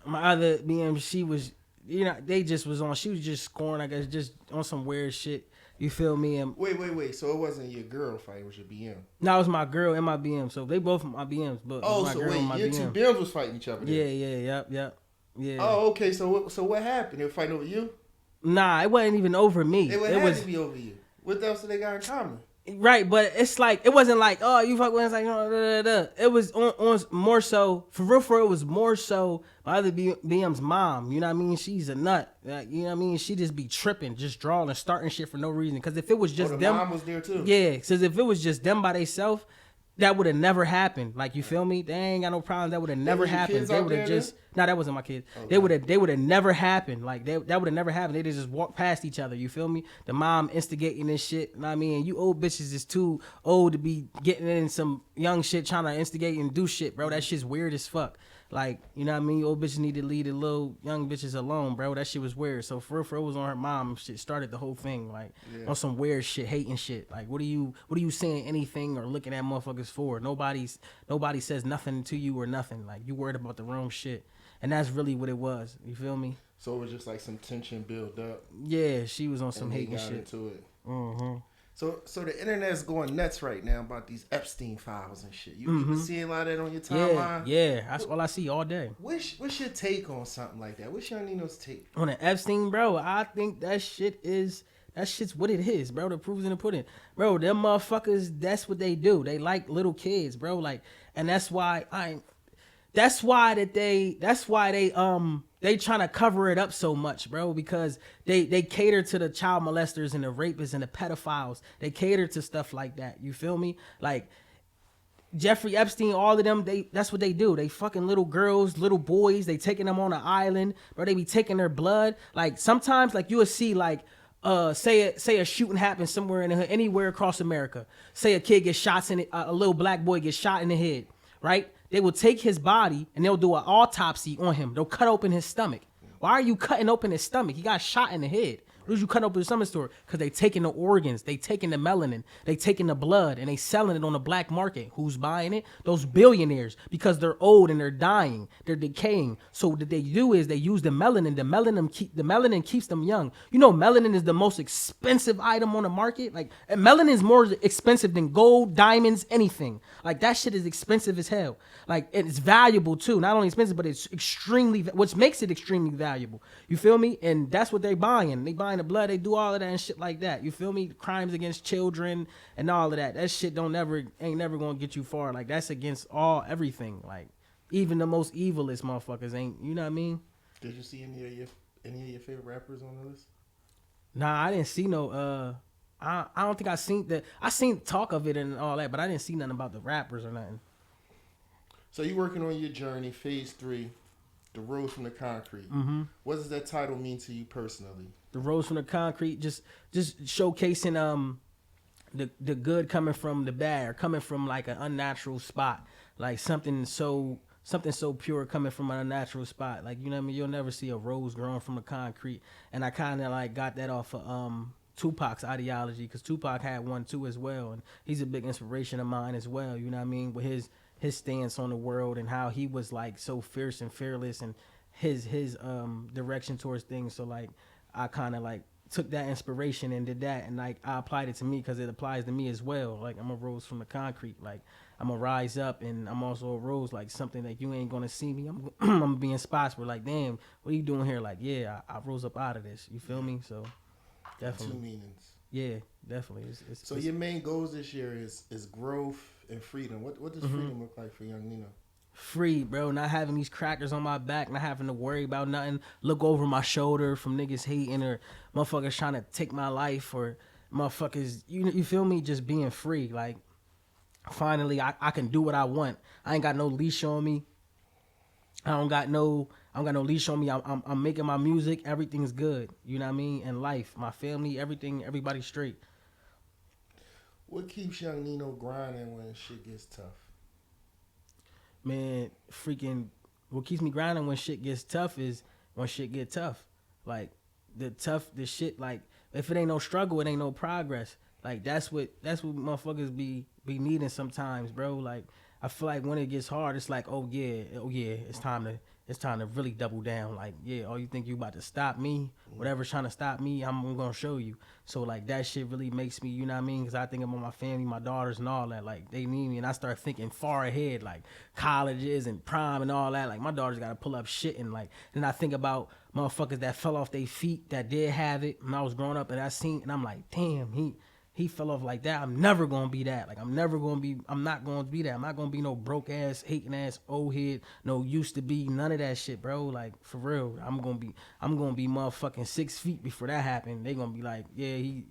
My other BM, she was, you know, they just was on. She was just scoring, I guess, just on some weird shit. You feel me? And wait. So it wasn't your girl fight, it was your BM? No, it was my girl and my BM. So they both my BMs. But my so girl and my your BM. two BMs was fighting each other? Yep. Yeah. Oh, okay. So what happened? They were fighting over you? Nah, it wasn't even over me. It had to be over you. What else did they got in common? Right, but it's like it wasn't like you fuck with. It's like It was on more so for real. It was more so my other BM's mom. You know what I mean? She's a nut. You know what I mean? She just be tripping, just drawing and starting shit for no reason. Because if it was just them, mom was there too. Yeah, because if it was just them by themselves. That would have never happened. Like, you feel me? They ain't got no problem. That would have never happened. They would have just... Nah, that wasn't my kid. Okay. They would have never happened. Like, that would have never happened. They'd just walk past each other. You feel me? The mom instigating this shit. You know what I mean? You old bitches is too old to be getting in some young shit trying to instigate and do shit, bro. That shit's weird as fuck. Like, you know what I mean? You old bitches need to leave the little young bitches alone, bro. That shit was weird. So for real, it was on her mom. Shit started the whole thing, like on some weird shit, hating shit. Like, what are you saying anything or looking at motherfuckers for? Nobody says nothing to you or nothing. Like, you worried about the wrong shit, and that's really what it was. You feel me? So it was just like some tension built up. Yeah, she was on some hating shit. Into it. Mm-hmm. So the internet's going nuts right now about these Epstein files and shit. You been seeing a lot of that on your timeline? Yeah, that's all I see all day. What's your take on something like that? What's young Nino's take? On the Epstein, bro, I think that shit's what it is, bro. The proof's in the pudding. Bro, them motherfuckers, that's what they do. They like little kids, bro. Like, and that's why they trying to cover it up so much, bro, because they cater to the child molesters and the rapists and the pedophiles. They cater to stuff like that. You feel me? Like, Jeffrey Epstein, all of them, that's what they do. They fucking little girls, little boys. They taking them on an island, bro. They be taking their blood. Like sometimes, like you will see, like say a shooting happens somewhere in the hood, anywhere across America. Say a kid gets shot in it, a little black boy gets shot in the head, right? They will take his body and they'll do an autopsy on him. They'll cut open his stomach. Why are you cutting open his stomach? He got shot in the head. What did you cut open his stomach store? Because they taking the organs, they taking the melanin, they taking the blood, and they selling it on the black market. Who's buying it? Those billionaires, because they're old and they're dying, they're decaying. So what they do is they use the melanin. The melanin keeps them young. You know, melanin is the most expensive item on the market. Like melanin is more expensive than gold, diamonds, anything. Like that shit is expensive as hell. Like it's valuable too. Not only expensive, but it's extremely, which makes it extremely valuable. You feel me? And that's what they buying. They buying the blood, they do all of that and shit like that. You feel me? Crimes against children and all of that. That shit ain't never gonna get you far. Like that's against everything. Like even the most evilest motherfuckers ain't. You know what I mean? Did you see any of your favorite rappers on the list? Nah, I didn't see no. I don't think I seen that. I seen talk of it and all that, but I didn't see nothing about the rappers or nothing. So you working on your journey, phase 3, the road from the concrete. Mm-hmm. What does that title mean to you personally? The roads from the concrete, just showcasing the good coming from the bad, or coming from like an unnatural spot, like something so pure coming from an unnatural spot. Like, you know what I mean? You'll never see a rose growing from the concrete. And I kind of like got that off of Tupac's ideology, because Tupac had one too as well, and he's a big inspiration of mine as well. You know what I mean? With his stance on the world and how he was like so fierce and fearless, and his direction towards things. So like I kind of like took that inspiration and did that, and like I applied it to me because it applies to me as well. Like I'm a rose from the concrete. Like I'm a rise up, and I'm also a rose, like something that you ain't gonna see me. I'm gonna be in spots where like, damn, what are you doing here? Like, yeah, I rose up out of this. You feel me? So definitely. Two meanings. Yeah, definitely. So your main goals this year is growth and freedom. What does freedom look like for young Nino? Free, bro. Not having these crackers on my back, not having to worry about nothing. Look over my shoulder from niggas hating or motherfuckers trying to take my life, or motherfuckers, you feel me? Just being free. Like, finally, I can do what I want. I ain't got no leash on me. I don't got no leash on me. I'm making my music. Everything's good. You know what I mean? And life, my family, everything, everybody's straight. What keeps young Nino grinding when shit gets tough? Man, freaking, what keeps me grinding when shit gets tough is when shit get tough. Like the shit, like if it ain't no struggle, it ain't no progress. Like that's what motherfuckers be needing sometimes, bro. Like I feel like when it gets hard, it's like, oh yeah, it's time to really double down. Like, yeah, oh, you think you about to stop me? Whatever's trying to stop me, I'm gonna show you. So like that shit really makes me, you know what I mean? Because I think about my family, my daughters and all that. Like they need me, and I start thinking far ahead, like colleges and prom and all that. Like my daughters gotta pull up shit, and like then I think about motherfuckers that fell off their feet that did have it when I was growing up, and I seen, and I'm like, damn, he fell off like that. I'm never gonna be that. Like I'm not gonna be that. I'm not gonna be no broke ass, hating ass, old head, no used to be, none of that shit, bro. Like for real. I'm gonna be motherfucking 6 feet before that happened. They gonna be like, yeah, he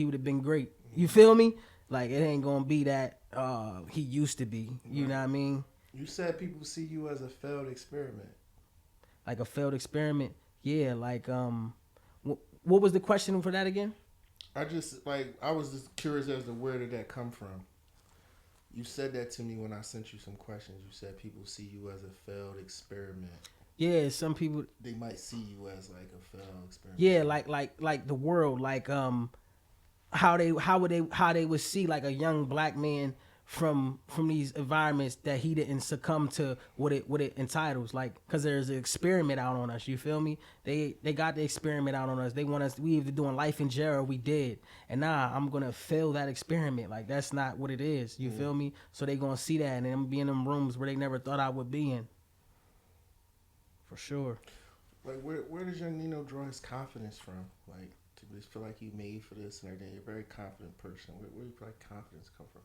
would have been great. You feel me? Like it ain't gonna be that he used to be. You know what I mean? You said people see you as a failed experiment. Like a failed experiment. Yeah, like what was the question for that again? I was just curious as to where did that come from. You said that to me when I sent you some questions. You said people see you as a failed experiment. Yeah, some people, they might see you as like a failed experiment. Yeah, like the world, like how they would see like a young black man from these environments that he didn't succumb to what it entitles, like, because there's an experiment out on us. You feel me? They got the experiment out on us. They want us, we either doing life in jail or we did, and I'm gonna fail that experiment. Like that's not what it is. You feel me? So they gonna see that, and I'm gonna be in them rooms where they never thought I would be in. For sure. Like where does young Nino draw his confidence from? Like to just feel like you made for this and everything. You're a very confident person. Where do you feel like confidence come from?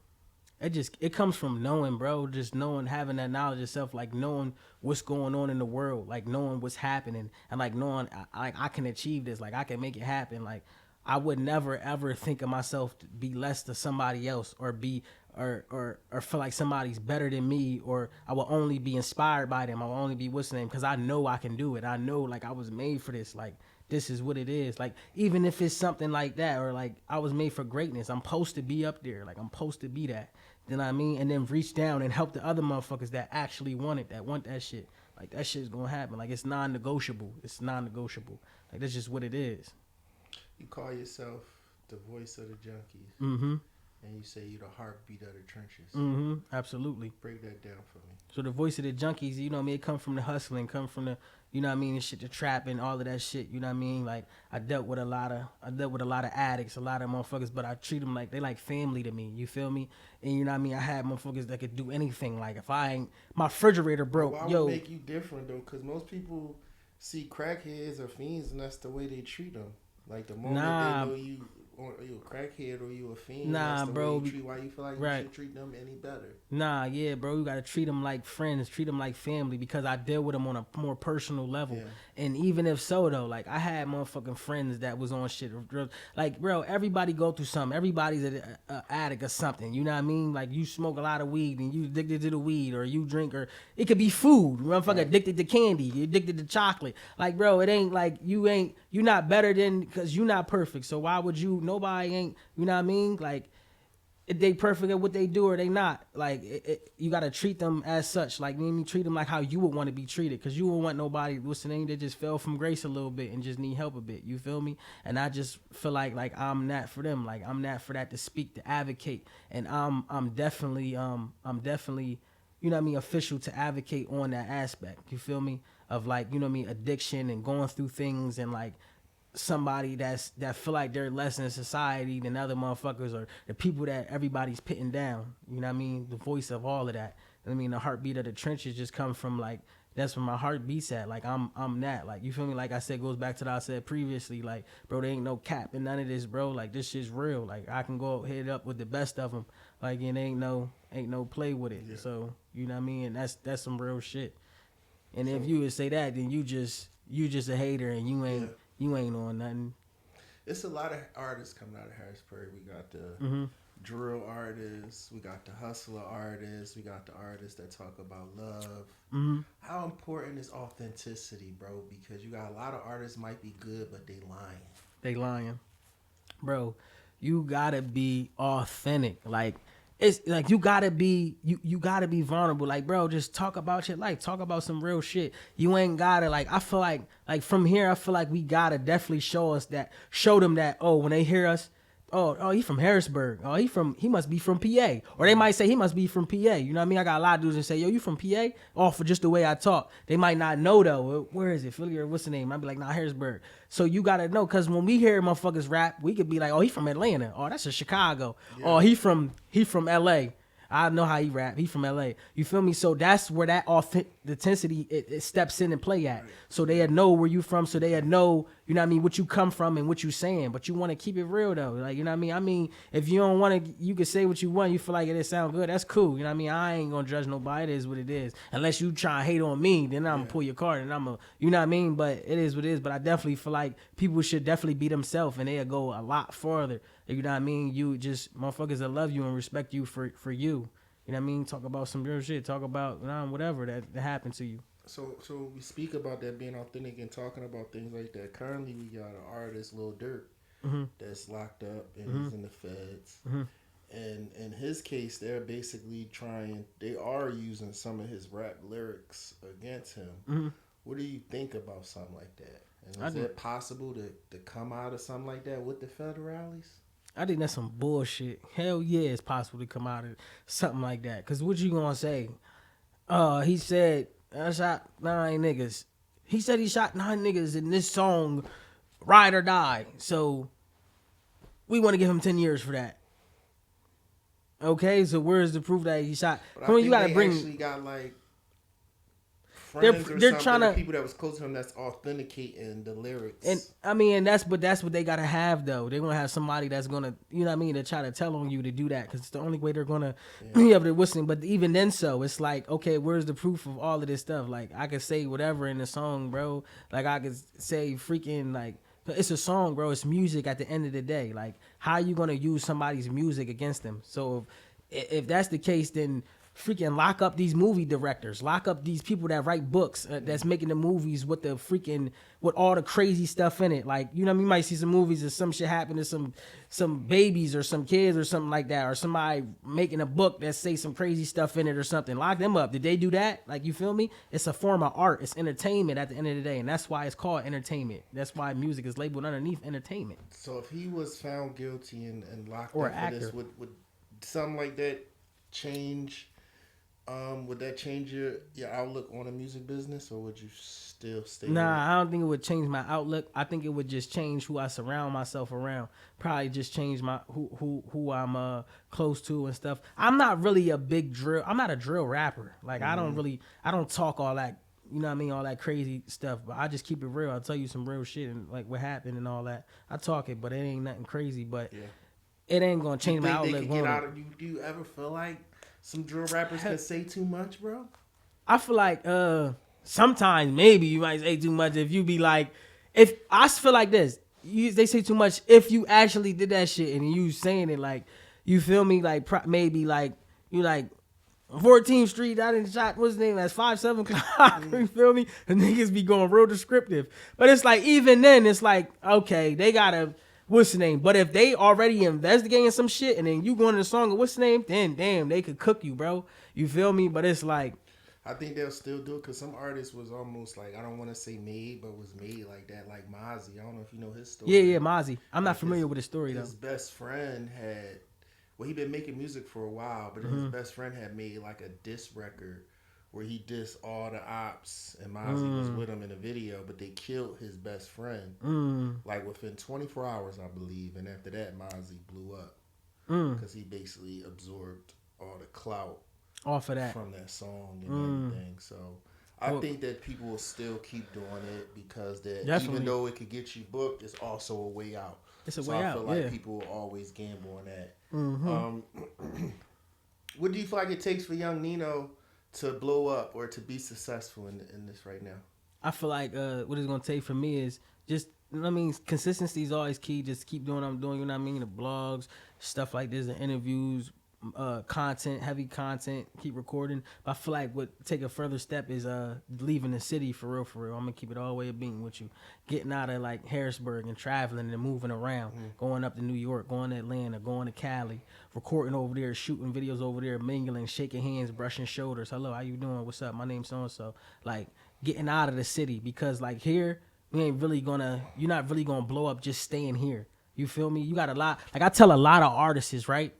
It comes from knowing, bro. Just knowing, having that knowledge of self, like knowing what's going on in the world, like knowing what's happening, and like knowing I can achieve this, like I can make it happen. Like I would never ever think of myself to be less to somebody else, or be or feel like somebody's better than me, or I will only be inspired by them. I will only be what's the name, because I know I can do it. I know like I was made for this. Like this is what it is. Like even if it's something like that, or like I was made for greatness. I'm supposed to be up there. Like I'm supposed to be that. You know what I mean? And then reach down and help the other motherfuckers that actually want it, that want that shit. Like that shit's gonna happen. Like it's non-negotiable. It's non-negotiable. Like that's just what it is. You call yourself the voice of the junkies. Mm-hmm. And you say you're the heartbeat of the trenches. Mm-hmm. Absolutely. Break that down for me. So the voice of the junkies, you know what I mean? It come from the hustling, come from the, you know what I mean, the shit, the trap and all of that shit. You know what I mean? Like I dealt with a lot of addicts, a lot of motherfuckers, but I treat them like they like family to me. You feel me? And you know what I mean? I had motherfuckers that could do anything. Like if I ain't, my refrigerator broke, Why would make you different though? Because most people see crackheads or fiends, and that's the way they treat them. Like the moment they know you a crackhead or you a fiend, that's the bro. way you treat. Why you feel like you should treat them any better? Yeah, bro. You gotta treat them like friends, treat them like family, because I deal with them on a more personal level. Yeah. And even if so though, like I had motherfucking friends that was on shit. Like bro, everybody go through something. Everybody's an addict or something. You know what I mean? Like you smoke a lot of weed and you addicted to the weed, or you drink, or it could be food. Motherfucker addicted to candy. You addicted to chocolate. Like bro, it ain't like you not better than, because you not perfect. So why would you? Nobody ain't. You know what I mean? Like. If they perfect at what they do or they not, like you gotta treat them as such. Like you treat them like how you would want to be treated, because you wouldn't want nobody listening that just fell from grace a little bit and just need help a bit. You feel me? And I just feel like I'm not for them. Like I'm not for that, to speak, to advocate. And I'm definitely you know what I mean, official to advocate on that aspect. You feel me? Of like, you know what I mean, addiction and going through things, and like somebody that feel like they're less in society than other motherfuckers, or the people that everybody's pitting down. You know what I mean? The voice of all of that. I mean, the heartbeat of the trenches just come from like, that's where my heart beats at. Like I'm that. Like you feel me? Like I said, goes back to what I said previously. Like bro, there ain't no cap in none of this, bro. Like this shit's real. Like I can go hit it up with the best of them. Like and ain't no play with it. Yeah. So you know what I mean? And that's some real shit. And so, if you would say that, then you just a hater and you ain't. Yeah. You ain't on nothing. It's a lot of artists coming out of Harrisburg. We got the drill artists. We got the hustler artists. We got the artists that talk about love. Mm-hmm. How important is authenticity, bro? Because you got a lot of artists might be good, but they lying. Bro, you gotta be authentic. Like, it's like you gotta be vulnerable. Like, bro, just talk about your life. Talk about some real shit. You ain't gotta, like, I feel like from here, I feel like we gotta definitely show them that, oh, when they hear us, oh, he from Harrisburg. Oh, he must be from PA. Or they might say he must be from PA. You know what I mean? I got a lot of dudes that say, yo, you from PA? Oh, for just the way I talk. They might not know though. Where is it? Philly or what's the name? I'd be like, nah, Harrisburg. So you gotta know, cause when we hear motherfuckers rap, we could be like, oh, he from Atlanta. Oh, that's a Chicago. Yeah. Oh, he from LA. I know how he rap. He from LA. You feel me? So that's where that authenticity it steps in and play at. So they know where you from. So they know, you know what I mean, what you come from and what you saying. But you want to keep it real though. Like, you know what I mean? I mean, if you don't want to, you can say what you want. You feel like it sound good. That's cool. You know what I mean? I ain't gonna judge nobody. It is what it is. Unless you try and hate on me, then I'm gonna pull your card and you know what I mean? But it is what it is. But I definitely feel like people should definitely be themselves and they'll go a lot further. You know what I mean? You just motherfuckers that love you and respect you for you. You know what I mean? Talk about some real shit. Talk about whatever that happened to you. So we speak about that being authentic and talking about things like that. Currently, we got an artist, Lil Durk, that's locked up and he's in the feds. Mm-hmm. And in his case, they're basically they are using some of his rap lyrics against him. Mm-hmm. What do you think about something like that? And is it possible to come out of something like that with the federales? I think that's some bullshit. Hell yeah, it's possible to come out of something like that. Because what you gonna say? He said, I shot 9 niggas. He said he shot 9 niggas in this song, Ride or Die. So, we want to give him 10 years for that. Okay, so where's the proof that he shot? But I think you actually got like friends they're trying to people that was close to him that's authenticating the lyrics. And I mean, and that's what they gotta have though. They're gonna have somebody that's gonna, you know what I mean, to try to tell on you to do that because it's the only way they're gonna be able to listen. But even then, so it's like, okay, where's the proof of all of this stuff? Like I could say whatever in the song, bro. Like I could say freaking like. It's a song, bro. It's music at the end of the day. Like, how are you gonna use somebody's music against them? So if that's the case, then freaking lock up these movie directors, lock up these people that write books, that's making the movies with the freaking with all the crazy stuff in it. Like, you know, you might see some movies and some shit happen to some babies or some kids or something like that, or somebody making a book that say some crazy stuff in it or something. Lock them up. Did they do that? Like, you feel me? It's a form of art. It's entertainment at the end of the day, and that's why it's called entertainment. That's why music is labeled underneath entertainment. So if he was found guilty and locked Or up an for this, actor. would something like that change? Would that change your outlook on the music business, or would you still stay? Nah, I don't think it would change my outlook. I think it would just change who I surround myself around. Probably just change my who I'm close to and stuff. I'm not really a big drill. I'm not a drill rapper. Like, I don't talk all that. You know what I mean? All that crazy stuff. But I just keep it real. I'll tell you some real shit and like what happened and all that. I talk it, but it ain't nothing crazy. But it ain't gonna change my outlook. They can get out of you. Do you ever feel like some drill rappers can say too much, bro? I feel like sometimes maybe you might say too much if you be like, if I feel like this, they say too much if you actually did that shit and you saying it like, you feel me, like maybe like you like 14th Street, I didn't shot, what's his name, that's 5-7 o'clock, you feel me? The niggas be going real descriptive. But it's like, even then, it's like, okay, they gotta, what's the name? But if they already investigating some shit and then you going to the song of what's the name, then damn, they could cook you, bro. You feel me? But it's like, I think they'll still do it because some artists was almost like, I don't want to say made, but was made like that, like Mozzie. I don't know if you know his story. Yeah, Mozzie. I'm not familiar with his story, though. His best friend had, well, he been making music for a while, but his best friend had made like a diss record where he dissed all the ops, and Mozzie was with him in the video, but they killed his best friend like within 24 hours, I believe. And after that, Mozzie blew up because he basically absorbed all the clout off of that from that song and everything. So I think that people will still keep doing it because that even though it could get you booked, it's also a way out. It's a way out. I feel like people will always gamble on that. What do you feel like it takes for young Nino to blow up or to be successful in this right now? I feel like what it's gonna take for me is just, you know what I mean, consistency is always key. Just keep doing what I'm doing, you know what I mean? The blogs, stuff like this, the interviews, content, heavy content, keep recording. But I feel like what take a further step is leaving the city for real, for real. I'm gonna keep it all the way a being with you. Getting out of like Harrisburg and traveling and moving around, going up to New York, going to Atlanta, going to Cali, recording over there, shooting videos over there, mingling, shaking hands, brushing shoulders. Hello, how you doing? What's up? My name's so and so. Like, getting out of the city, because like here, you're not really gonna blow up just staying here. You feel me? You got a lot. Like, I tell a lot of artists, right,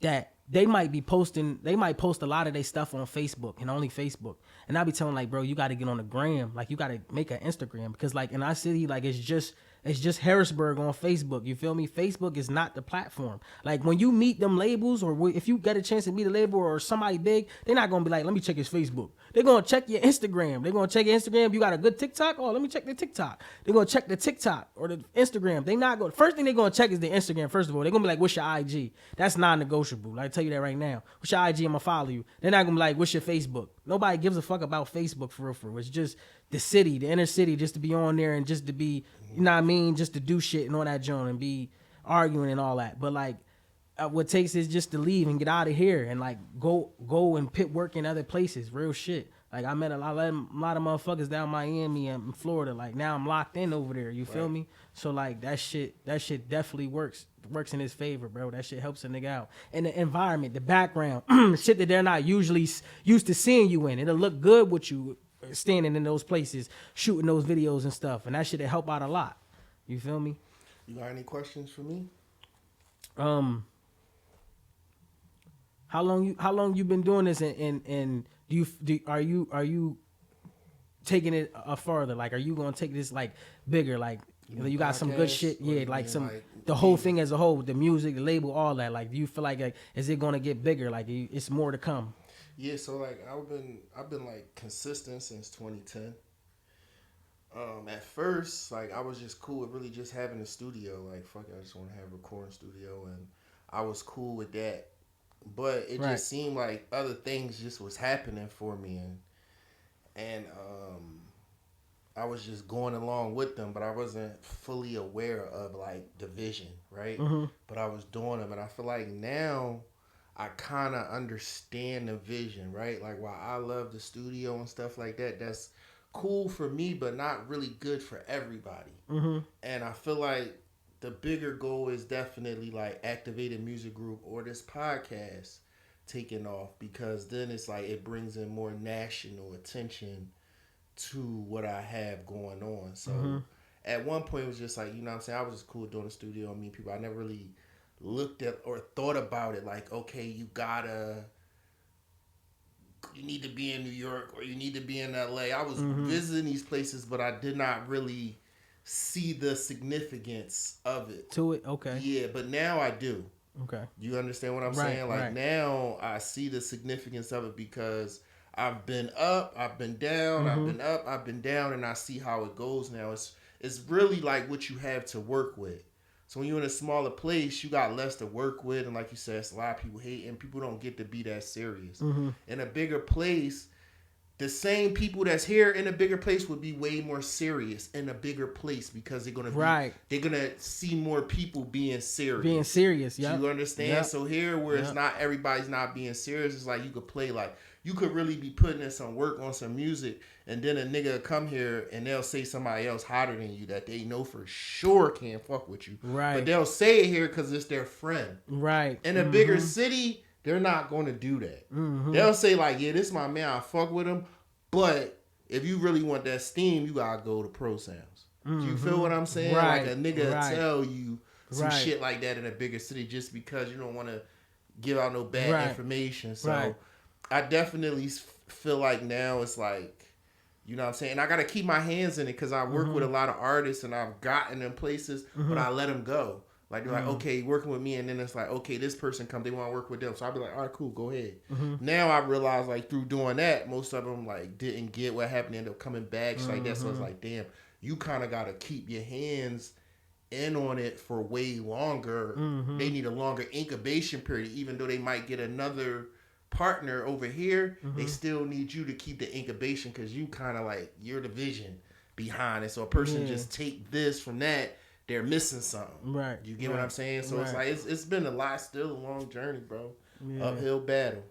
that they might post a lot of their stuff on Facebook and only Facebook. And I'll be telling, like, bro, you got to get on the gram. Like, you got to make an Instagram, because like in our city, like it's just Harrisburg on Facebook. You feel me? Facebook is not the platform. Like, when you meet them labels, or if you get a chance to meet a label or somebody big, they're not going to be like, let me check his Facebook. They're going to check your Instagram. They're going to check your Instagram. You got a good TikTok? Oh, let me check the TikTok. They're going to check the TikTok or the Instagram. They not going. First thing they're going to check is the Instagram, first of all. They're going to be like, what's your IG? That's non-negotiable. Like, I tell you that right now. What's your IG? I'm going to follow you. They're not going to be like, what's your Facebook? Nobody gives a fuck about Facebook for real. It's just the city, the inner city, just to be on there and just to be, you know what I mean, just to do shit and all that joint and be arguing and all that. But like, what takes is just to leave and get out of here and like go and pit work in other places. Real shit. Like, I met a lot of motherfuckers down Miami and Florida. Like, now I'm locked in over there. You feel me? So like, that shit definitely works in his favor, bro. That shit helps a nigga out. And the environment, the background, shit that they're not usually used to seeing you in. It'll look good with you standing in those places, shooting those videos and stuff. And that shit'll help out a lot. You feel me? You got any questions for me? How long you been doing this, and are you taking it further? Like, are you gonna take this like bigger? Like, you got some good shit, yeah. Like the whole thing as a whole, the music, the label, all that. Like, do you feel like is it gonna get bigger? Like, it's more to come? Yeah. So like, I've been like consistent since 2010. At first, like, I was just cool with really just having a studio. Like, fuck it, I just want to have a recording studio, and I was cool with that. But it just seemed like other things just was happening for me, and I was just going along with them, but I wasn't fully aware of like the vision, right? But I was doing them, and I feel like now I kind of understand the vision, right? Like while I love the studio and stuff like that, that's cool for me, but not really good for everybody. And I feel like the bigger goal is definitely like Activated Music Group or this podcast taking off, because then it's like it brings in more national attention to what I have going on. So at one point it was just like, you know what I'm saying, I was just cool doing the studio and meet people. I never really looked at or thought about it like, okay, you need to be in New York or you need to be in LA. I was visiting these places, but I did not really see the significance of it. To it, okay. Yeah, but now I do. Okay. You understand what I'm saying? Like now I see the significance of it because I've been up, I've been down, I've been up, I've been down, and I see how it goes now. It's really like what you have to work with. So when you're in a smaller place, you got less to work with, and like you said, it's a lot of people hate, and people don't get to be that serious. In a bigger place, the same people that's here in a bigger place would be way more serious in a bigger place because they're gonna see more people being serious. Being serious, yeah. You understand? Yep. So here, where it's not everybody's not being serious, it's like you could play like you could really be putting in some work on some music, and then a nigga come here and they'll say somebody else hotter than you that they know for sure can't fuck with you. Right. But they'll say it here because it's their friend. Right. In a bigger city, they're not going to do that. They'll say like, yeah, this my man, I fuck with him. But if you really want that steam, you gotta go to Pro Sounds. You feel what I'm saying? Right. Like a nigga tell you some shit like that in a bigger city just because you don't want to give out no bad information. So I definitely feel like now it's like, you know what I'm saying? And I gotta keep my hands in it because I work with a lot of artists and I've gotten in places, but I let them go. Like they're like, okay, working with me, and then it's like, okay, this person comes, they want to work with them, so I'll be like, all right, cool, go ahead. Now I realize like through doing that, most of them like didn't get what happened, ended up coming back, like that. So it's like, damn, you kind of gotta keep your hands in on it for way longer. They need a longer incubation period, even though they might get another partner over here. They still need you to keep the incubation because you kind of like you're the vision behind it. So a person just take this from that. They're missing something. Right. You get what I'm saying? So it's like, it's been a lot, still a long journey, bro. Yeah. Uphill battle.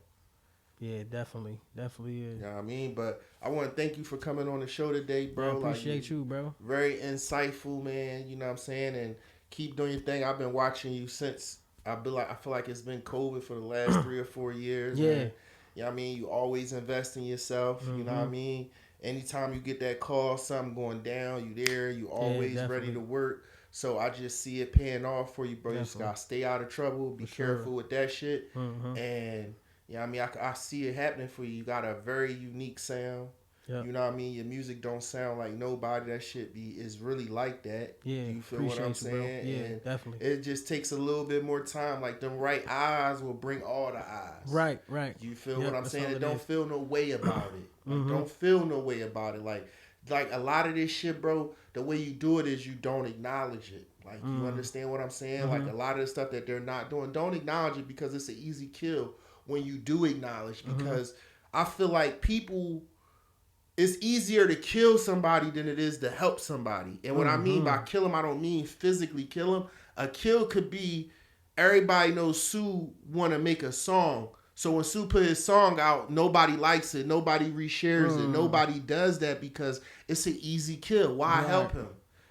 Yeah, definitely. Definitely is. You know what I mean? But I want to thank you for coming on the show today, bro. I appreciate you, bro. Very insightful, man. You know what I'm saying? And keep doing your thing. I've been watching you since, I feel like it's been COVID for the last 3 or 4 years. Yeah. And, you know what I mean? You always invest in yourself. You know what I mean? Anytime you get that call, something going down, you there. You always ready to work. So I just see it paying off for you, bro. You just gotta stay out of trouble. Be careful with that shit. And you know what I mean? I see it happening for you. You got a very unique sound. Yep. You know what I mean? Your music don't sound like nobody. That shit is really like that. Yeah. You feel what I'm saying? Bro. Yeah, and definitely. It just takes a little bit more time. Like them right eyes will bring all the eyes. Right. You feel what I'm saying? It don't feel no way about it. Like, don't feel no way about it. Like a lot of this shit, bro, the way you do it is you don't acknowledge it. Like, you understand what I'm saying? Like, a lot of the stuff that they're not doing, don't acknowledge it because it's an easy kill when you do acknowledge. Because I feel like it's easier to kill somebody than it is to help somebody. And what I mean by kill them, I don't mean physically kill them. A kill could be, everybody knows Sue want to make a song. So when Sue put his song out, nobody likes it, nobody reshares it, nobody does that because it's an easy kill. Why help him?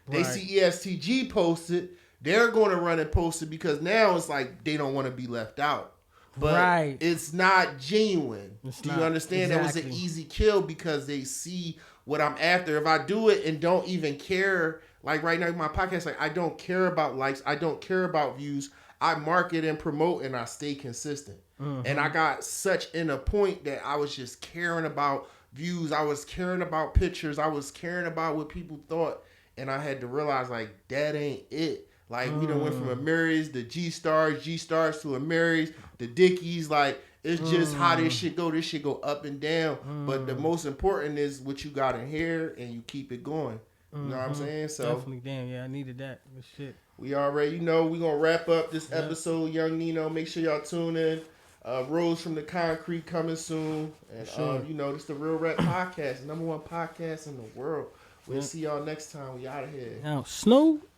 They see ESTG posted, they're going to run and post it because now it's like they don't want to be left out. But it's not genuine. Do you understand? That was an easy kill because they see what I'm after. If I do it and don't even care, like right now in my podcast, like I don't care about likes, I don't care about views. I market and promote and I stay consistent. And I got such in a point that I was just caring about views. I was caring about pictures. I was caring about what people thought. And I had to realize like that ain't it. Like we done went from a Marys to G-Stars to a Marys, the Dickies. Like it's just how this shit go. This shit go up and down. But the most important is what you got in here and you keep it going. You know what I'm saying? So definitely, damn, yeah, I needed that. Good shit. We already, we gonna wrap up this episode, Young Nino. Make sure y'all tune in. Rose from the Concrete coming soon. And this the Real Rap Podcast, #1 podcast in the world. We'll see y'all next time. We out of here. Now, Snoop.